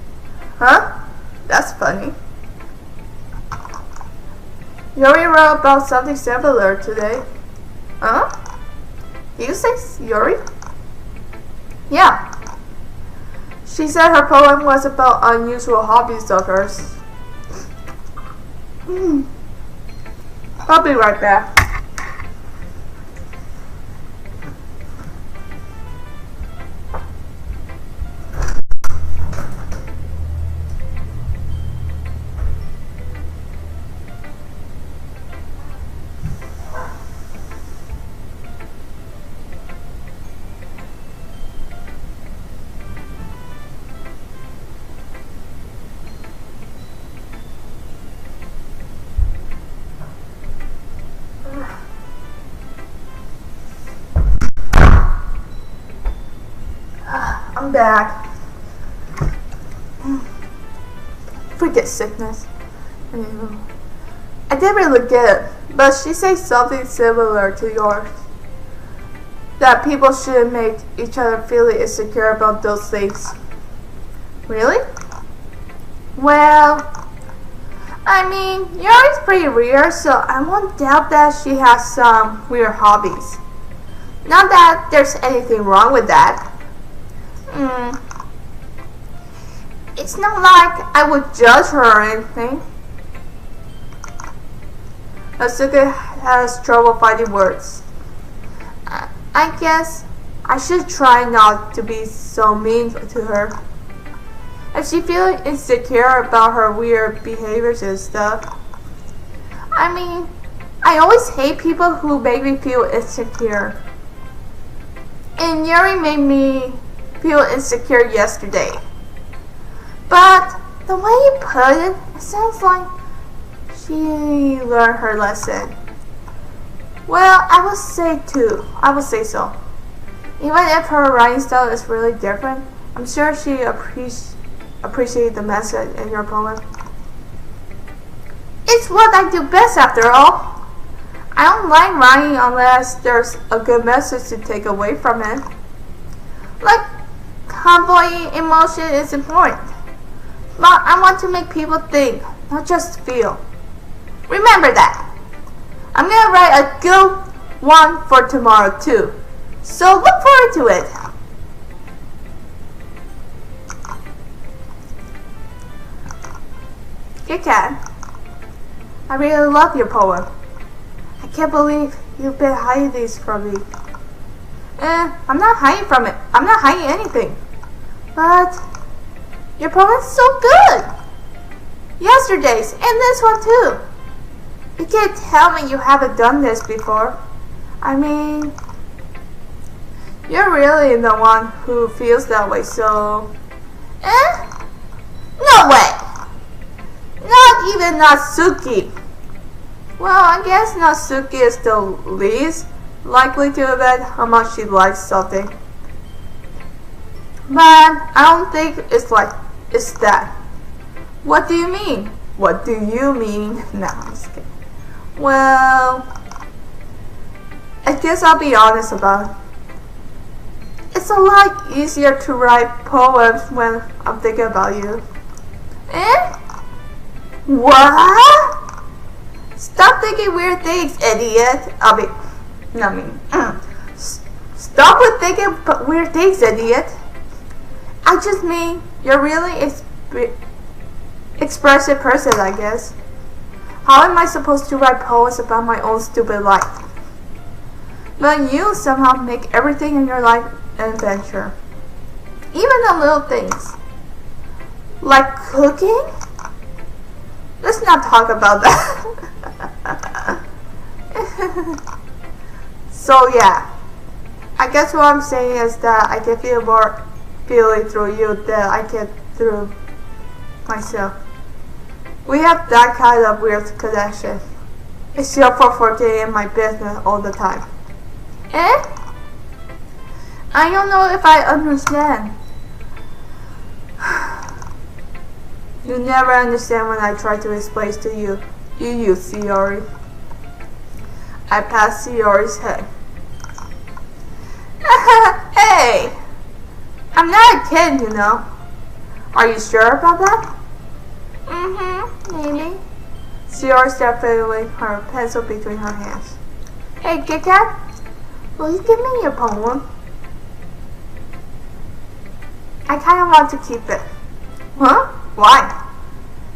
Huh? That's funny. Yuri wrote about something similar today. Huh? Did you say Yuri? Yeah. She said her poem was about unusual hobbies of hers. I'll be right back. I'm back. Forget sickness. I didn't really get it, but she said something similar to yours. That people shouldn't make each other feel insecure about those things. Really? Well, I mean, Yuri's pretty weird, so I won't doubt that she has some weird hobbies. Not that there's anything wrong with that. It's not like I would judge her or anything. Asuka has trouble finding words. I guess I should try not to be so mean to her. If she feels insecure about her weird behaviors and stuff. I mean, I always hate people who make me feel insecure. And Yuri made me feel insecure yesterday. But the way you put it, it sounds like she learned her lesson. Well, I would say too. I would say so. Even if her writing style is really different, I'm sure she appreciates the message in your poem. It's what I do best after all. I don't like writing unless there's a good message to take away from it. Like, conveying emotion is important. But I want to make people think, not just feel. Remember that. I'm gonna write a good one for tomorrow too. So look forward to it. Kit Kat, I really love your poem. I can't believe you've been hiding these from me. I'm not hiding from it. I'm not hiding anything. But your poem is so good. Yesterday's and this one too. You can't tell me you haven't done this before. I mean, you're really the one who feels that way, so... No way! Not even Natsuki. Well, I guess Natsuki is the least likely to admit how much she likes something. But I don't think it's that. What do you mean? What do you mean? No, I'm just kidding. Well, I guess I'll be honest about it. It's a lot easier to write poems when I'm thinking about you. What? Stop thinking weird things, idiot. Stop with thinking weird things, idiot. I just mean, you're really expressive person, I guess. How am I supposed to write poems about my own stupid life? But you somehow make everything in your life an adventure. Even the little things. Like cooking? Let's not talk about that. So yeah. I guess what I'm saying is that I can feel more feeling through you than I can through myself. We have that kind of weird connection. It's your 4:40 in my business all the time. I don't know if I understand. You never understand when I try to explain to you. You Sayori. I passed Sayori's head. Hey! I'm not a kid, you know. Are you sure about that? Maybe. Sayori stepped fiddling her pencil between her hands. Hey, Kit Kat, will you give me your poem? I kind of want to keep it. Huh? Why?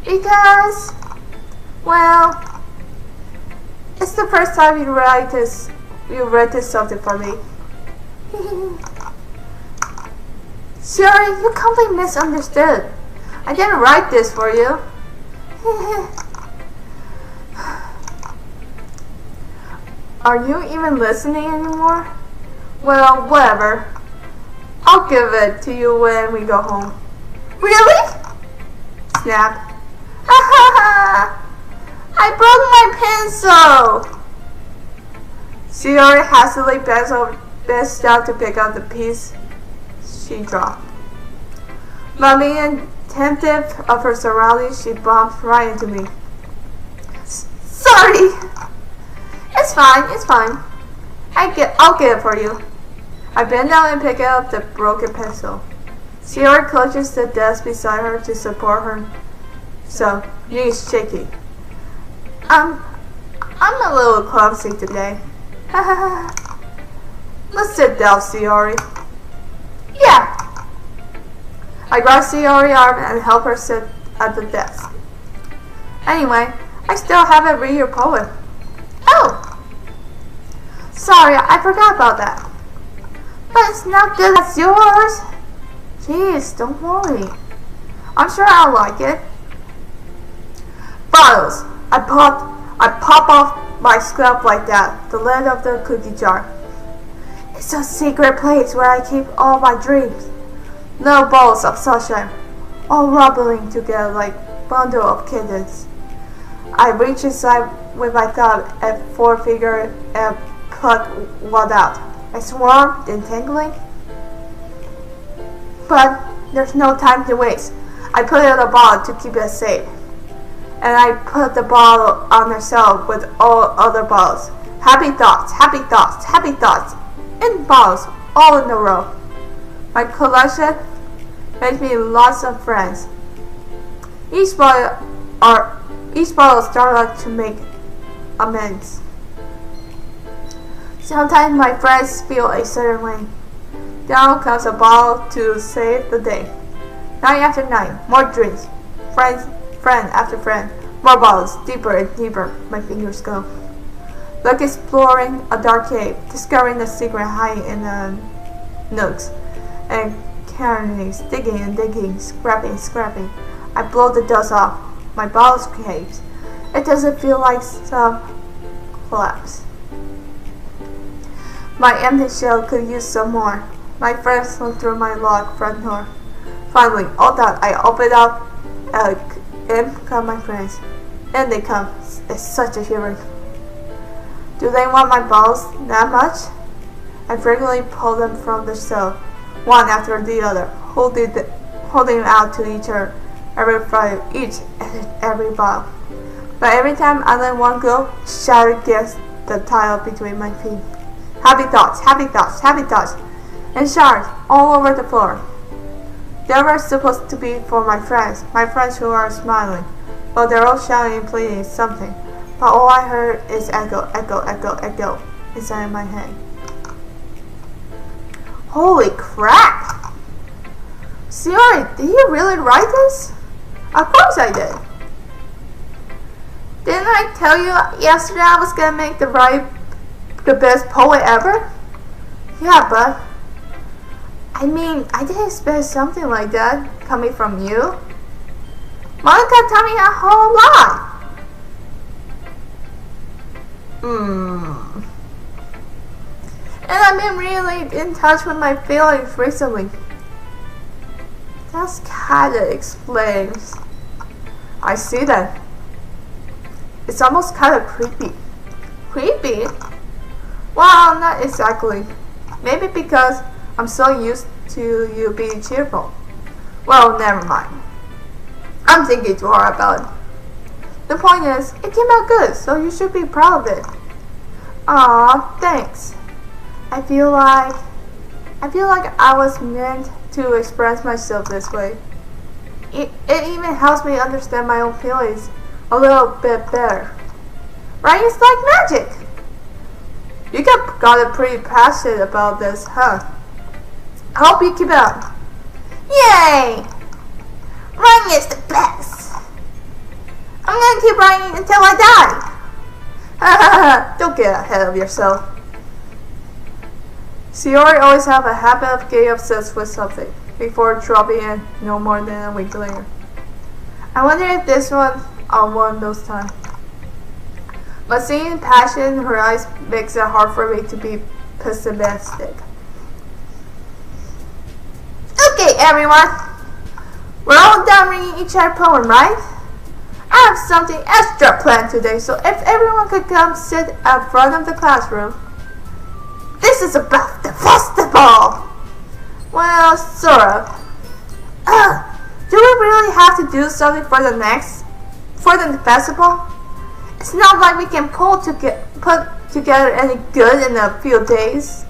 Because, well, it's the first time you read this something for me. Sayori, you completely misunderstood. I didn't write this for you. Are you even listening anymore? Well, whatever. I'll give it to you when we go home. Really? Snap. I broke my pencil! Sayori hastily bent down to pick up the piece she dropped. But being attentive of her surroundings, she bumped right into me. Sorry! It's fine. I'll get it for you. I bend down and pick up the broken pencil. Sayori clutches the desk beside her to support her, so knees shaking. I'm a little clumsy today. Let's sit down, Sayori. Yeah. I grabbed Sayori's arm and helped her sit at the desk. Anyway, I still haven't read your poem. Oh! Sorry, I forgot about that. But it's not good as yours. Jeez, don't worry. I'm sure I'll like it. Bottles. I pop off my scalp like that, the lid of the cookie jar. It's a secret place where I keep all my dreams. Little balls of sunshine, all rubbling together like bundle of kittens. I reach inside with my thumb and forefinger and pluck one out. I swarm, entangling. But there's no time to waste. I put it in a bottle to keep it safe. And I put the bottle on herself with all other bottles. Happy thoughts, happy thoughts, happy thoughts. In bottles, all in a row. My collection makes me lots of friends. Each bottle starts to make amends. Sometimes my friends feel a certain way. Down comes a bottle to save the day. Night after night, more drinks. Friend after friend. More bottles, deeper and deeper, my fingers go. Like exploring a dark cave, discovering a secret hiding in the nooks and crannies, digging and digging, scrapping. I blow the dust off my bottle's caves. It doesn't feel like some collapse. My empty shell could use some more. My friends look through my locked front door. Finally, all done, I open up and come my friends. And they come. It's such a shiver. Do they want my balls that much? I frequently pull them from the shelf, one after the other, holding out to each other, every bottle. But every time I let one go, shattered against the tile between my feet. Happy thoughts, happy thoughts, happy thoughts, and shards all over the floor. They were supposed to be for my friends who are smiling, but they're all shouting and pleading something. But all I heard is echo, echo, echo, echo inside my head. Holy crap! Sayori, did you really write this? Of course I did. Didn't I tell you yesterday I was gonna make the best poet ever? Yeah, but I mean, I didn't expect something like that coming from you. Monica told me a whole lot. And I've been really in touch with my feelings recently. That's kinda explains. I see that. It's almost kinda creepy. Creepy? Well, not exactly. Maybe because I'm so used to you being cheerful. Well, never mind. I'm thinking too hard about it. The point is, it came out good, so you should be proud of it. Aw, thanks. I feel like I was meant to express myself this way. It even helps me understand my own feelings a little bit better. Writing's like magic. You got pretty passionate about this, huh? I hope you keep it up. Yay! Writing is the best. I'm gonna keep writing until I die. Don't get ahead of yourself. Sayori always have a habit of getting obsessed with something before dropping in no more than a week later. I wonder if this one on one of those times. But seeing passion in her eyes makes it hard for me to be pessimistic. Okay, everyone. We're all done reading each other poem, right? I have something extra planned today, so if everyone could come sit at front of the classroom. This is about the festival! Well, sort of. Do we really have to do something for the festival? It's not like we can put together any good in a few days.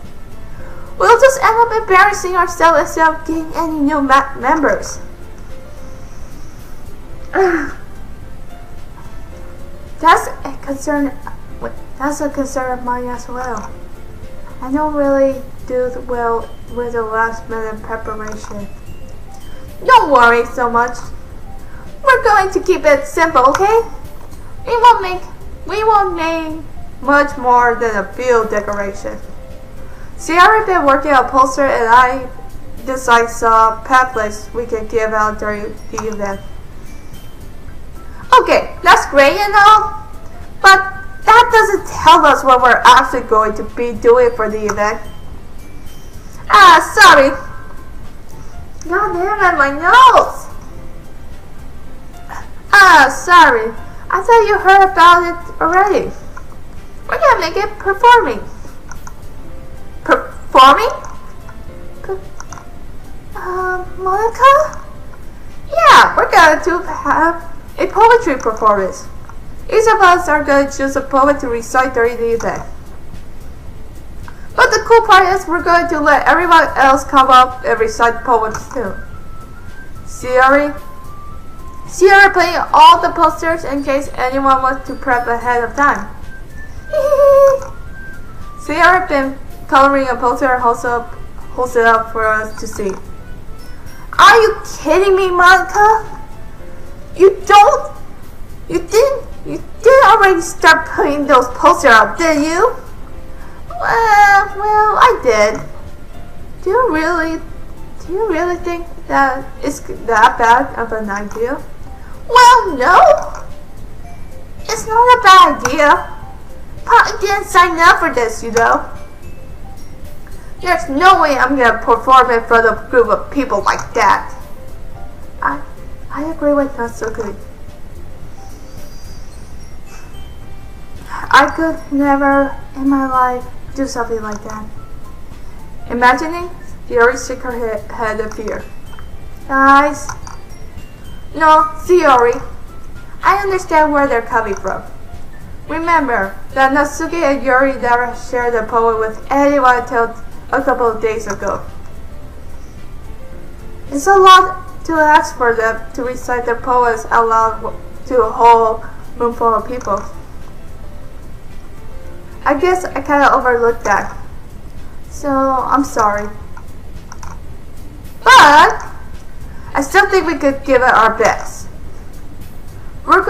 We'll just end up embarrassing ourselves instead of getting any new members. That's a concern of mine as well. I don't really do well with the last minute preparation. Don't worry so much. We're going to keep it simple, okay? We won't make much more than a field decoration. See, I've been working on a poster and I designed some pamphlets we can give out during the event. Okay, that's great and all, but that doesn't tell us what we're actually going to be doing for the event. Sorry. God damn it, my nose! Sorry. I thought you heard about it already. We're gonna make it performing. Performing? Monica? Yeah, we're going to have a poetry performance. Each of us are going to choose a poem to recite during the event. But the cool part is we're going to let everyone else come up and recite poems too. Sierra playing all the posters in case anyone wants to prep ahead of time. Sierra been coloring a poster and holds it up for us to see. Are you kidding me, Monica? You didn't already start putting those posters out, did you? Well, I did. Do you really think that it's that bad of an idea? Well, no. It's not a bad idea. But I didn't sign up for this, you know. There's no way I'm gonna perform in front of a group of people like that. I agree with Natsuki. I could never in my life do something like that. Imagining, Yuri shook her head in fear. Guys, no, Sayori, I understand where they're coming from. Remember that Natsuki and Yuri never shared a poem with anyone until a couple of days ago. It's a lot to ask for them to recite their poems out loud to a whole room full of people. I guess I kinda overlooked that. So, I'm sorry. But I still think we could give it our best. We're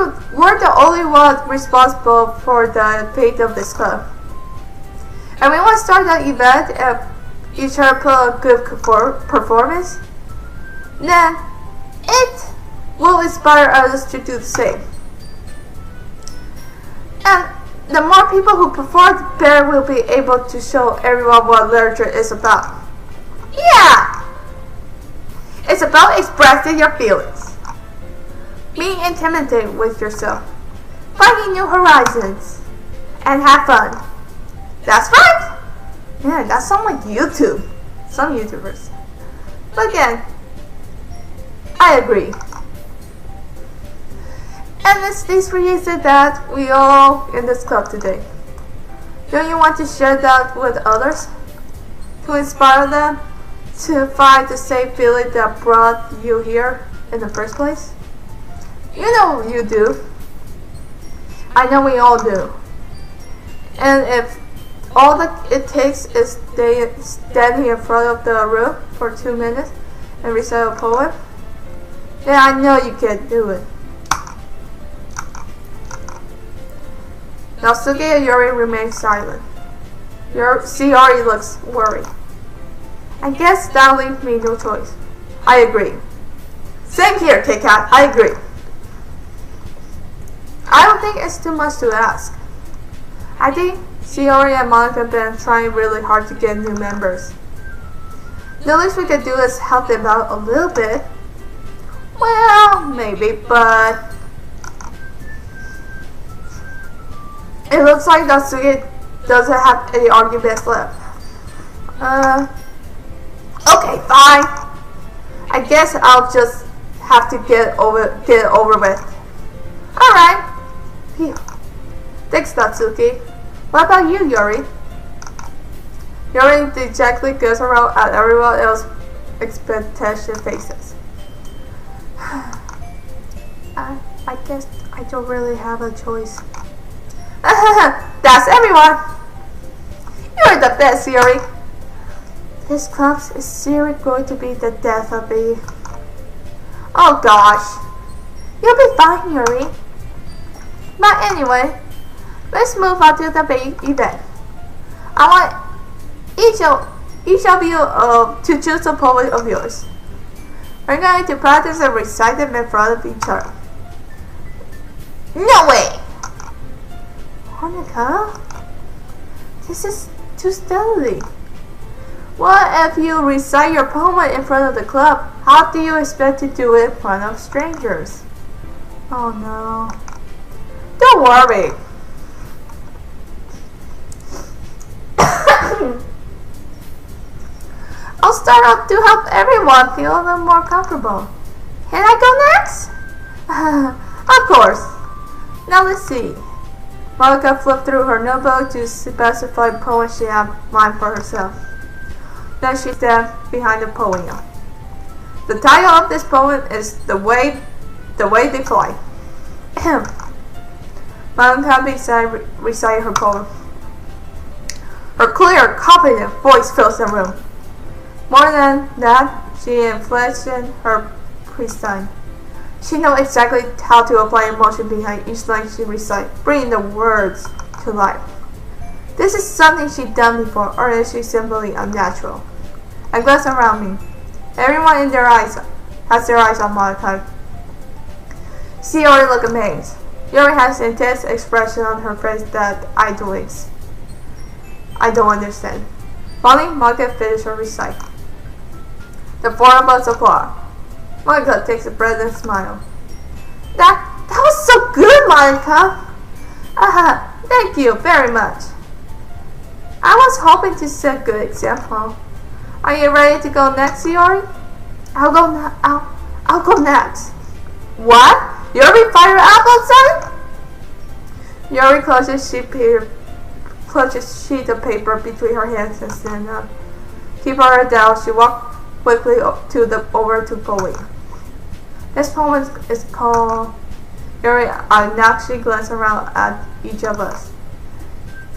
the only ones responsible for the fate of this club. And we want to start that event and each other put a good performance. Then it will inspire others to do the same. And the more people who perform, the better we'll be able to show everyone what literature is about. Yeah! It's about expressing your feelings. Being intimidated with yourself. Finding new horizons. And have fun. That's right! Man, that sounds like YouTube. Some YouTubers. But again, I agree. And it's this reason that we all in this club today. Don't you want to share that with others? To inspire them to find the same feeling that brought you here in the first place? You know you do. I know we all do. And if all that it takes is standing in front of the room for 2 minutes and recite a poem, then I know you can do it. Natsuki and Yuri remain silent. Sayori looks worried. I guess that leaves me no choice. I agree. Same here, Kit Kat. I agree. I don't think it's too much to ask. I think Sayori and Monica have been trying really hard to get new members. The least we can do is help them out a little bit. Well, maybe, but it looks like Natsuki doesn't have any arguments left. Okay, fine. I guess I'll just have to get it over with. Alright. Phew. Thanks, Natsuki. What about you, Yuri? Yuri dejectedly goes around at everyone else's expectation faces. I guess I don't really have a choice. That's everyone! You're the best, Yuri! This club is seriously going to be the death of me. Oh gosh. You'll be fine, Yuri. But anyway, let's move on to the big event. I want each of you to choose a poem of yours. We're going to practice and recite them in front of each other. No way! Monica? This is too stealthy. What if you recite your poem in front of the club? How do you expect to do it in front of strangers? Oh no. Don't worry. I'll start off to help everyone feel a little more comfortable. Can I go next? Of course. Now let's see. Monica flipped through her notebook to specify the poem she had in mind for herself. Then she stepped behind the podium. The title of this poem is The Way They Fly. Monica began reciting her poem. Her clear, confident voice fills the room. More than that, she inflected her pristine. She knows exactly how to apply emotion behind each line she recites, bringing the words to life. This is something she's done before, or is she simply unnatural? I glance around me. Everyone in their eyes has their eyes on Monica. She already looks amazed. Yuri has an intense expression on her face that I don't understand. Finally, Monica finished her recite. The four of us applaud. Monica takes a breath and smiles. That was so good, Monica. Thank you very much. I was hoping to set a good example. Are you ready to go next, Yuri? I'll go next. What? Yuri, fire up outside? Yuri clutches sheet of paper between her hands and stands up. Keeping her down, she walked quickly over to Poe. This poem is called Yuri. I naturally glance around at each of us.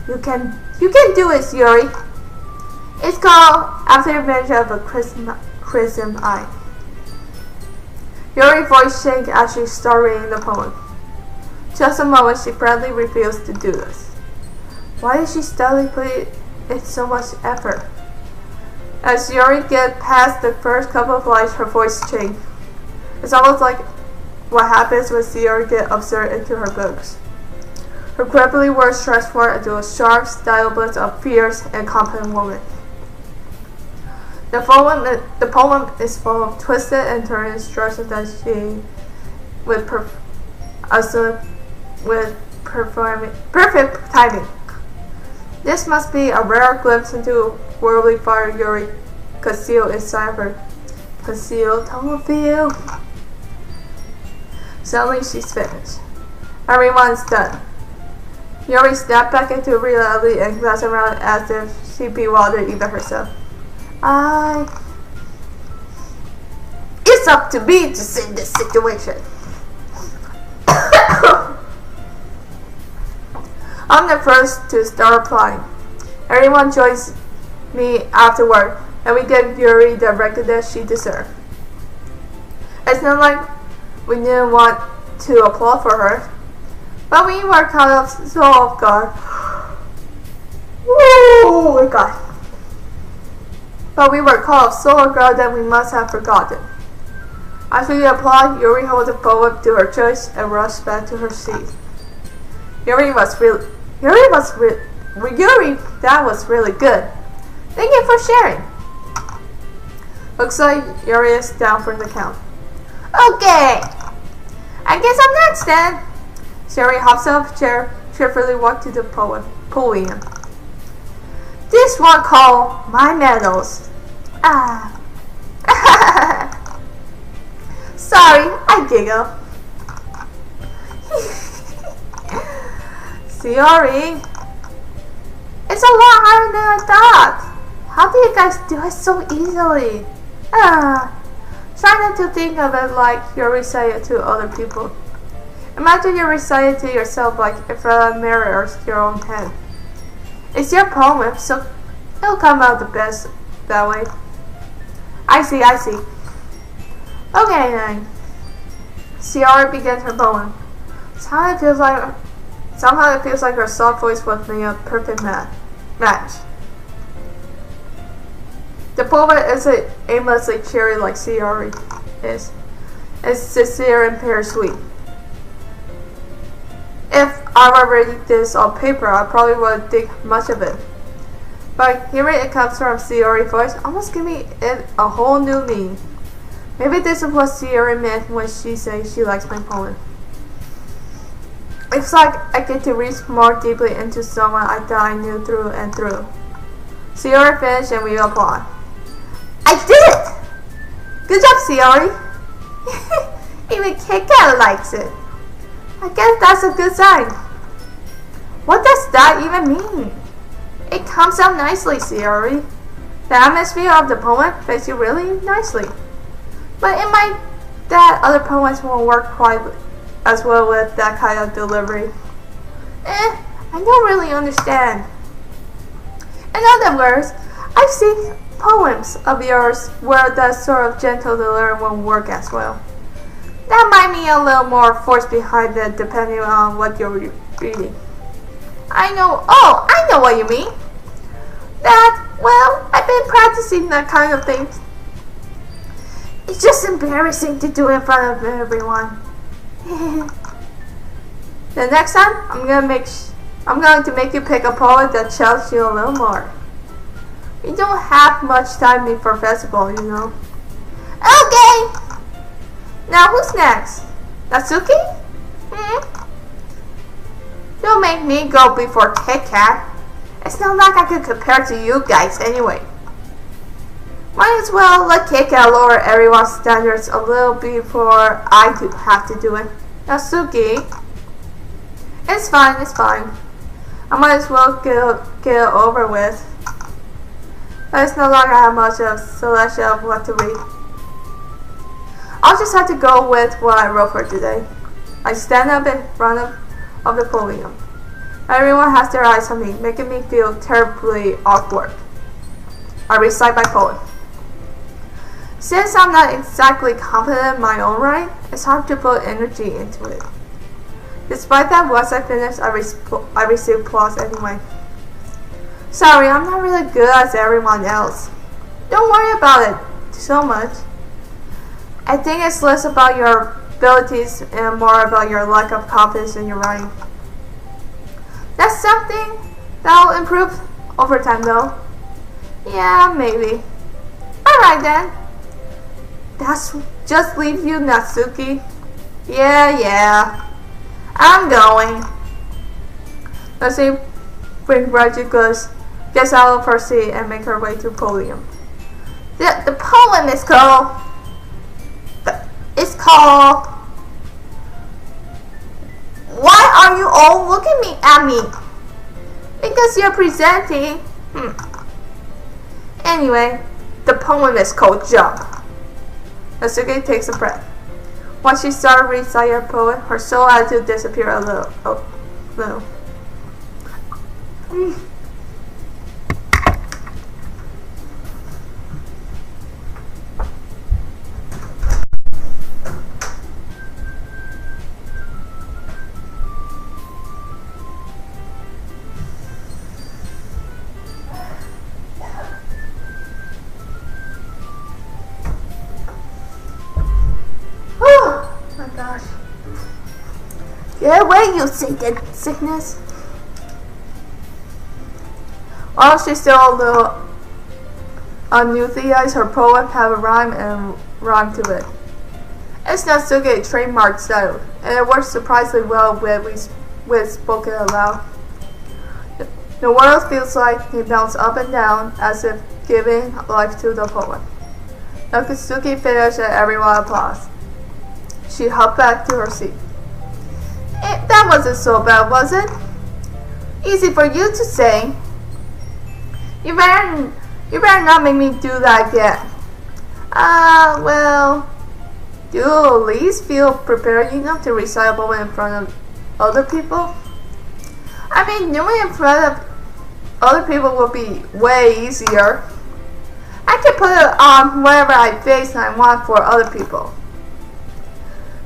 You can do it, Yuri. It's called After the Adventure of a Crimson Eye. Yuri's voice shook as she started reading the poem. Just a moment, she proudly refused to do this. Why did she steadily put in so much effort? As Yuri gets past the first couple of lines, her voice changed. It's almost like what happens when Yuri gets absorbed into her books. Her crappily words transform into a sharp style blend of fierce and confident woman. The poem is full of twisted and turning instructions that she with perfect timing. This must be a rare glimpse into worldly fire Yuri concealed inside her concealed view. Suddenly she's finished. Everyone's done. Yuri snapped back into reality and glanced around as if she bewildered even herself. It's up to me to save this situation. I'm the first to start applying. Everyone joins me afterward, and we give Yuri the recognition she deserves. It's not like we didn't want to applaud for her, but we were kind of so off guard. Oh my god. But we were caught so off guard that we must have forgotten. After we applaud, Yuri holds the poem to her chest and rushed back to her seat. Yuri, that was really good. Thank you for sharing. Looks like Yuri is down for the count. Okay, I guess I'm next then. Yuri hops off a chair, cheerfully walked to the podium. This one called My Medals. Sorry, I giggle. Yuri, it's a lot harder than I thought. How do you guys do it so easily? Try not to think of it like you're reciting it to other people. Imagine you're reciting it to yourself like in front of a mirror or your own head. It's your poem, so it'll come out the best that way. I see. Okay then. Ciara begins her poem. Somehow it feels like her soft voice would be a perfect match. The poet isn't aimlessly cheery like Ciara is. It's sincere and bittersweet. If I were reading this on paper, I probably wouldn't think much of it. But hearing it comes from Ciara's voice almost gives me it a whole new meaning. Maybe this is what Ciara meant when she says she likes my poem. It's like I get to reach more deeply into someone I thought I knew through and through. Ciara finished and we applaud. I did it! Good job, Ciara! Even Kit Kat likes it. I guess that's a good sign. What does that even mean? It comes out nicely, Ciara. The atmosphere of the poem fits you really nicely. But it might that other poems won't work quite as well with that kind of delivery. I don't really understand. In other words, I've seen poems of yours where that sort of gentle delivery won't work as well. That might mean a little more force behind it depending on what you're reading. I know what you mean. I've been practicing that kind of thing. It's just embarrassing to do it in front of everyone. The next time, I'm going to make you pick a poet that challenges you a little more. You don't have much time before festival, you know. Okay! Now who's next? Natsuki? Don't make me go before Kit Kat. It's not like I could compare to you guys anyway. Might as well let Kit Kat lower everyone's standards a little before I have to do it. Natsuki? It's fine. I might as well get it over with. But it's no longer have much of selection of what to read. I'll just have to go with what I wrote for today. I stand up in front of the podium. Everyone has their eyes on me, making me feel terribly awkward. I recite my poem. Since I'm not exactly confident in my own right, it's hard to put energy into it. Despite that, once I finish, I receive applause anyway. Sorry, I'm not really good as everyone else. Don't worry about it so much. I think it's less about your abilities and more about your lack of confidence in your writing. That's something that'll improve over time though. Yeah, maybe. Alright then. That's just leave you, Natsuki. Yeah. I'm going. Let's see. Bring Reggie gets out of her seat and make her way to the podium. The poem is called. It's called. Why are you all looking at me? Because you're presenting. Anyway, the poem is called Jump. Natsuki takes a breath. Once she started reciting her poem, her soul attitude disappeared a little. Get away, you sickness. While she's still a little uneuthanized, her poem have a rhyme and rhyme to it. It's Natsuki's trademark style, and it works surprisingly well when spoken aloud. The world feels like it bounces up and down as if giving life to the poem. Natsuki finished and everyone applauds. She hopped back to her seat. That wasn't so bad, was it? Easy for you to say. You better not make me do that again. Well, do you at least feel prepared enough to recite a poem in front of other people? I mean, doing it in front of other people will be way easier. I can put it on whatever I face and I want for other people.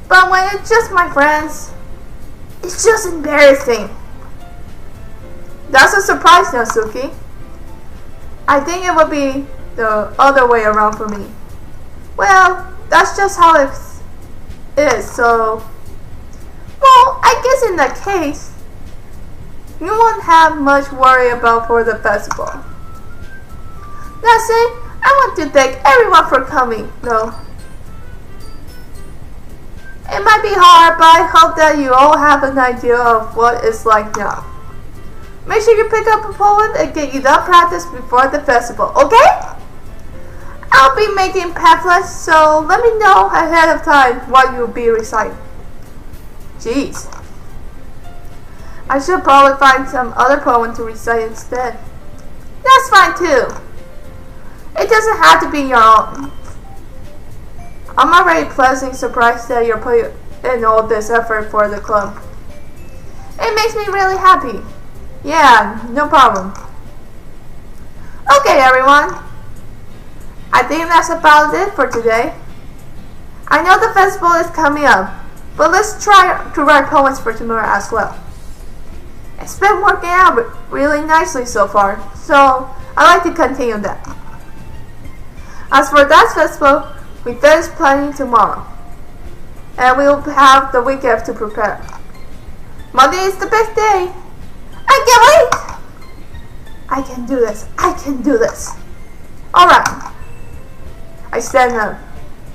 But when it's just my friends, it's just embarrassing. That's a surprise now, Suki. I think it would be the other way around for me. Well, that's just how it is, so... Well, I guess in that case, you won't have much worry about for the festival. That's it. I want to thank everyone for coming, though. It might be hard, but I hope that you all have an idea of what it's like now. Make sure you pick up a poem and get enough practice before the festival, okay? I'll be making pamphlets, so let me know ahead of time what you'll be reciting. Jeez. I should probably find some other poem to recite instead. That's fine too. It doesn't have to be your own. I'm already pleasantly surprised that you're putting in all this effort for the club. It makes me really happy. Yeah, no problem. Okay, everyone. I think that's about it for today. I know the festival is coming up, but let's try to write poems for tomorrow as well. It's been working out really nicely so far, so I'd like to continue that. As for that festival, we finish planning tomorrow, and we'll have the weekend to prepare. Monday is the best day. I can't wait! I can do this. I can do this. Alright. I stand up.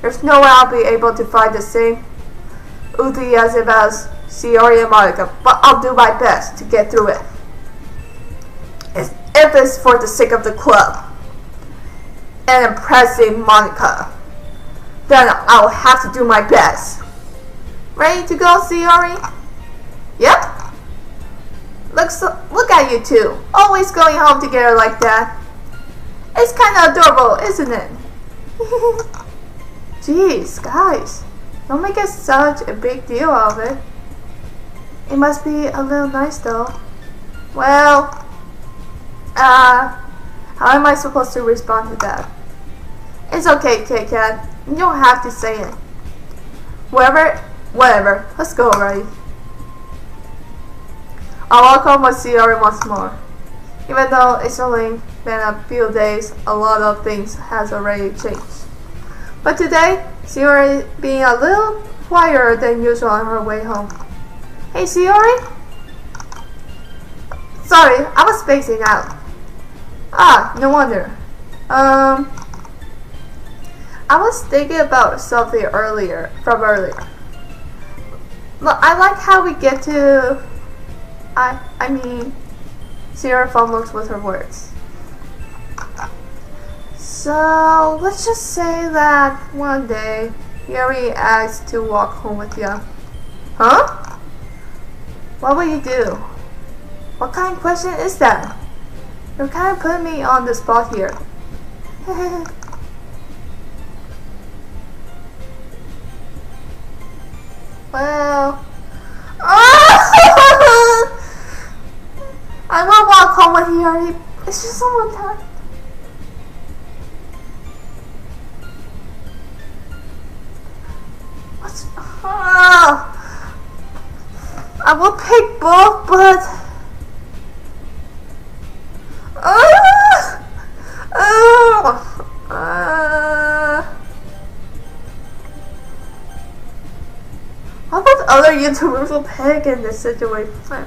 There's no way I'll be able to find the same enthusiasm as Shiori and Monica, but I'll do my best to get through it. If it's for the sake of the club and impressing Monica, then I'll have to do my best. Ready to go, Shiori? Yep. Look at you two, always going home together like that. It's kinda adorable, isn't it? Jeez, guys, don't make it such a big deal of it. It must be a little nice though. Well, how am I supposed to respond to that? It's okay, Kit Kat. You don't have to say it. Whatever. Let's go already. I'll walk home with Shiori once more. Even though it's only been a few days, a lot of things has already changed. But today, Shiori being a little quieter than usual on her way home. Hey Shiori? Sorry, I was spacing out. Ah, no wonder. I was thinking about something from earlier. Look, I like how we get to... I mean, Shiori fumbles with her words. So, let's just say that one day, Yuri asks to walk home with you. Huh? What will you do? What kind of question is that? You're kind of putting me on the spot here. Well... I will walk home with Yuri. It's just one time. What's... I will pick both, but... What about other YouTubers will pick in this situation?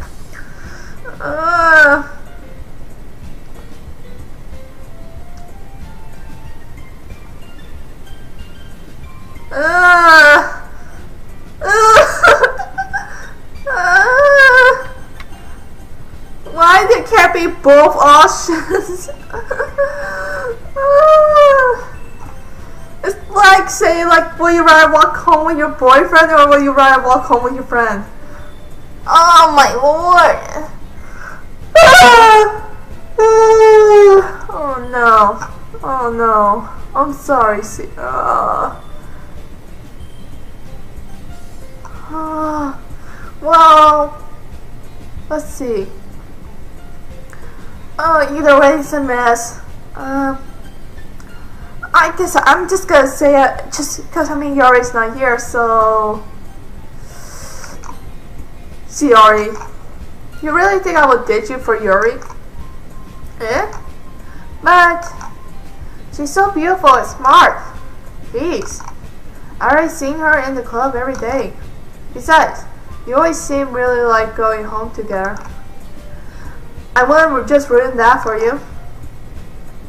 Why there can't be both options? It's like saying, like, will you rather walk home with your boyfriend or will you rather walk home with your friend? Oh my lord! Oh no! Oh no! I'm sorry, well, let's see. Either way, it's a mess. I guess I'm just gonna say it just because Yuri's not here, so Shiori, you really think I would ditch you for Yuri? Eh? But she's so beautiful and smart. Jeez. I already seen her in the club every day. Besides, you always seem really like going home together. I wouldn't just ruin that for you.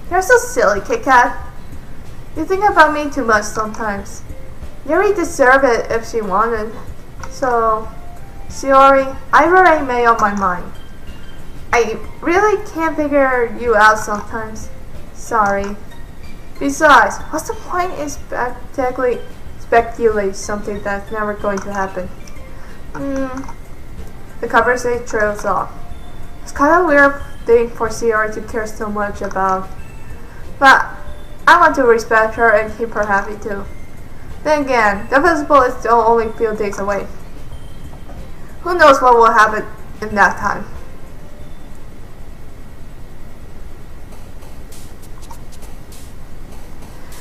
You're so silly, Kit Kat. You think about me too much sometimes. Yuri deserved it if she wanted. So, Shiori, I already made up my mind. I really can't figure you out sometimes. Sorry. Besides, what's the point in speculate something that's never going to happen? The conversation trails off. It's kind of a weird thing for Shiori to care so much about. But I want to respect her and keep her happy too. Then again, the festival is still only a few days away. Who knows what will happen in that time?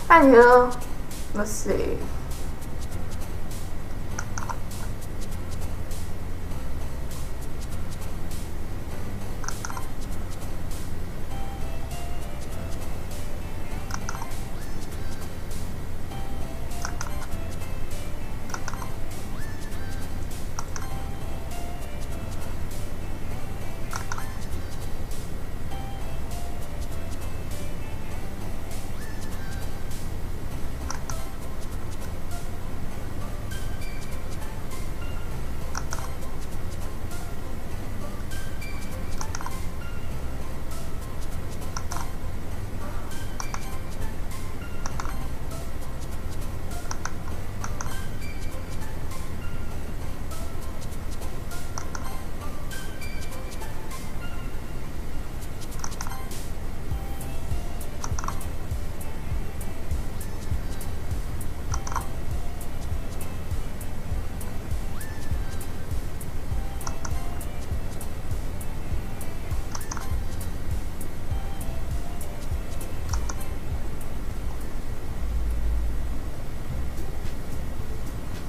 Anywho, let's see.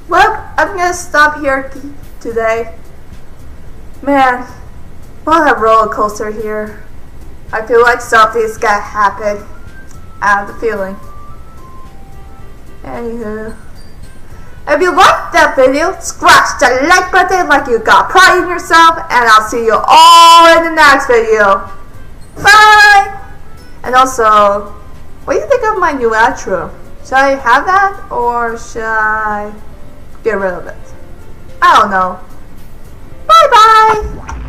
Well, I'm gonna stop here today. Man, what a roller coaster here. I feel like something's gonna happen. I have the feeling. Anywho, if you liked that video, scratch the like button like you got pride in yourself, and I'll see you all in the next video. Bye! And also, what do you think of my new outro? Should I have that, or should I get rid of it? I don't know. Bye bye!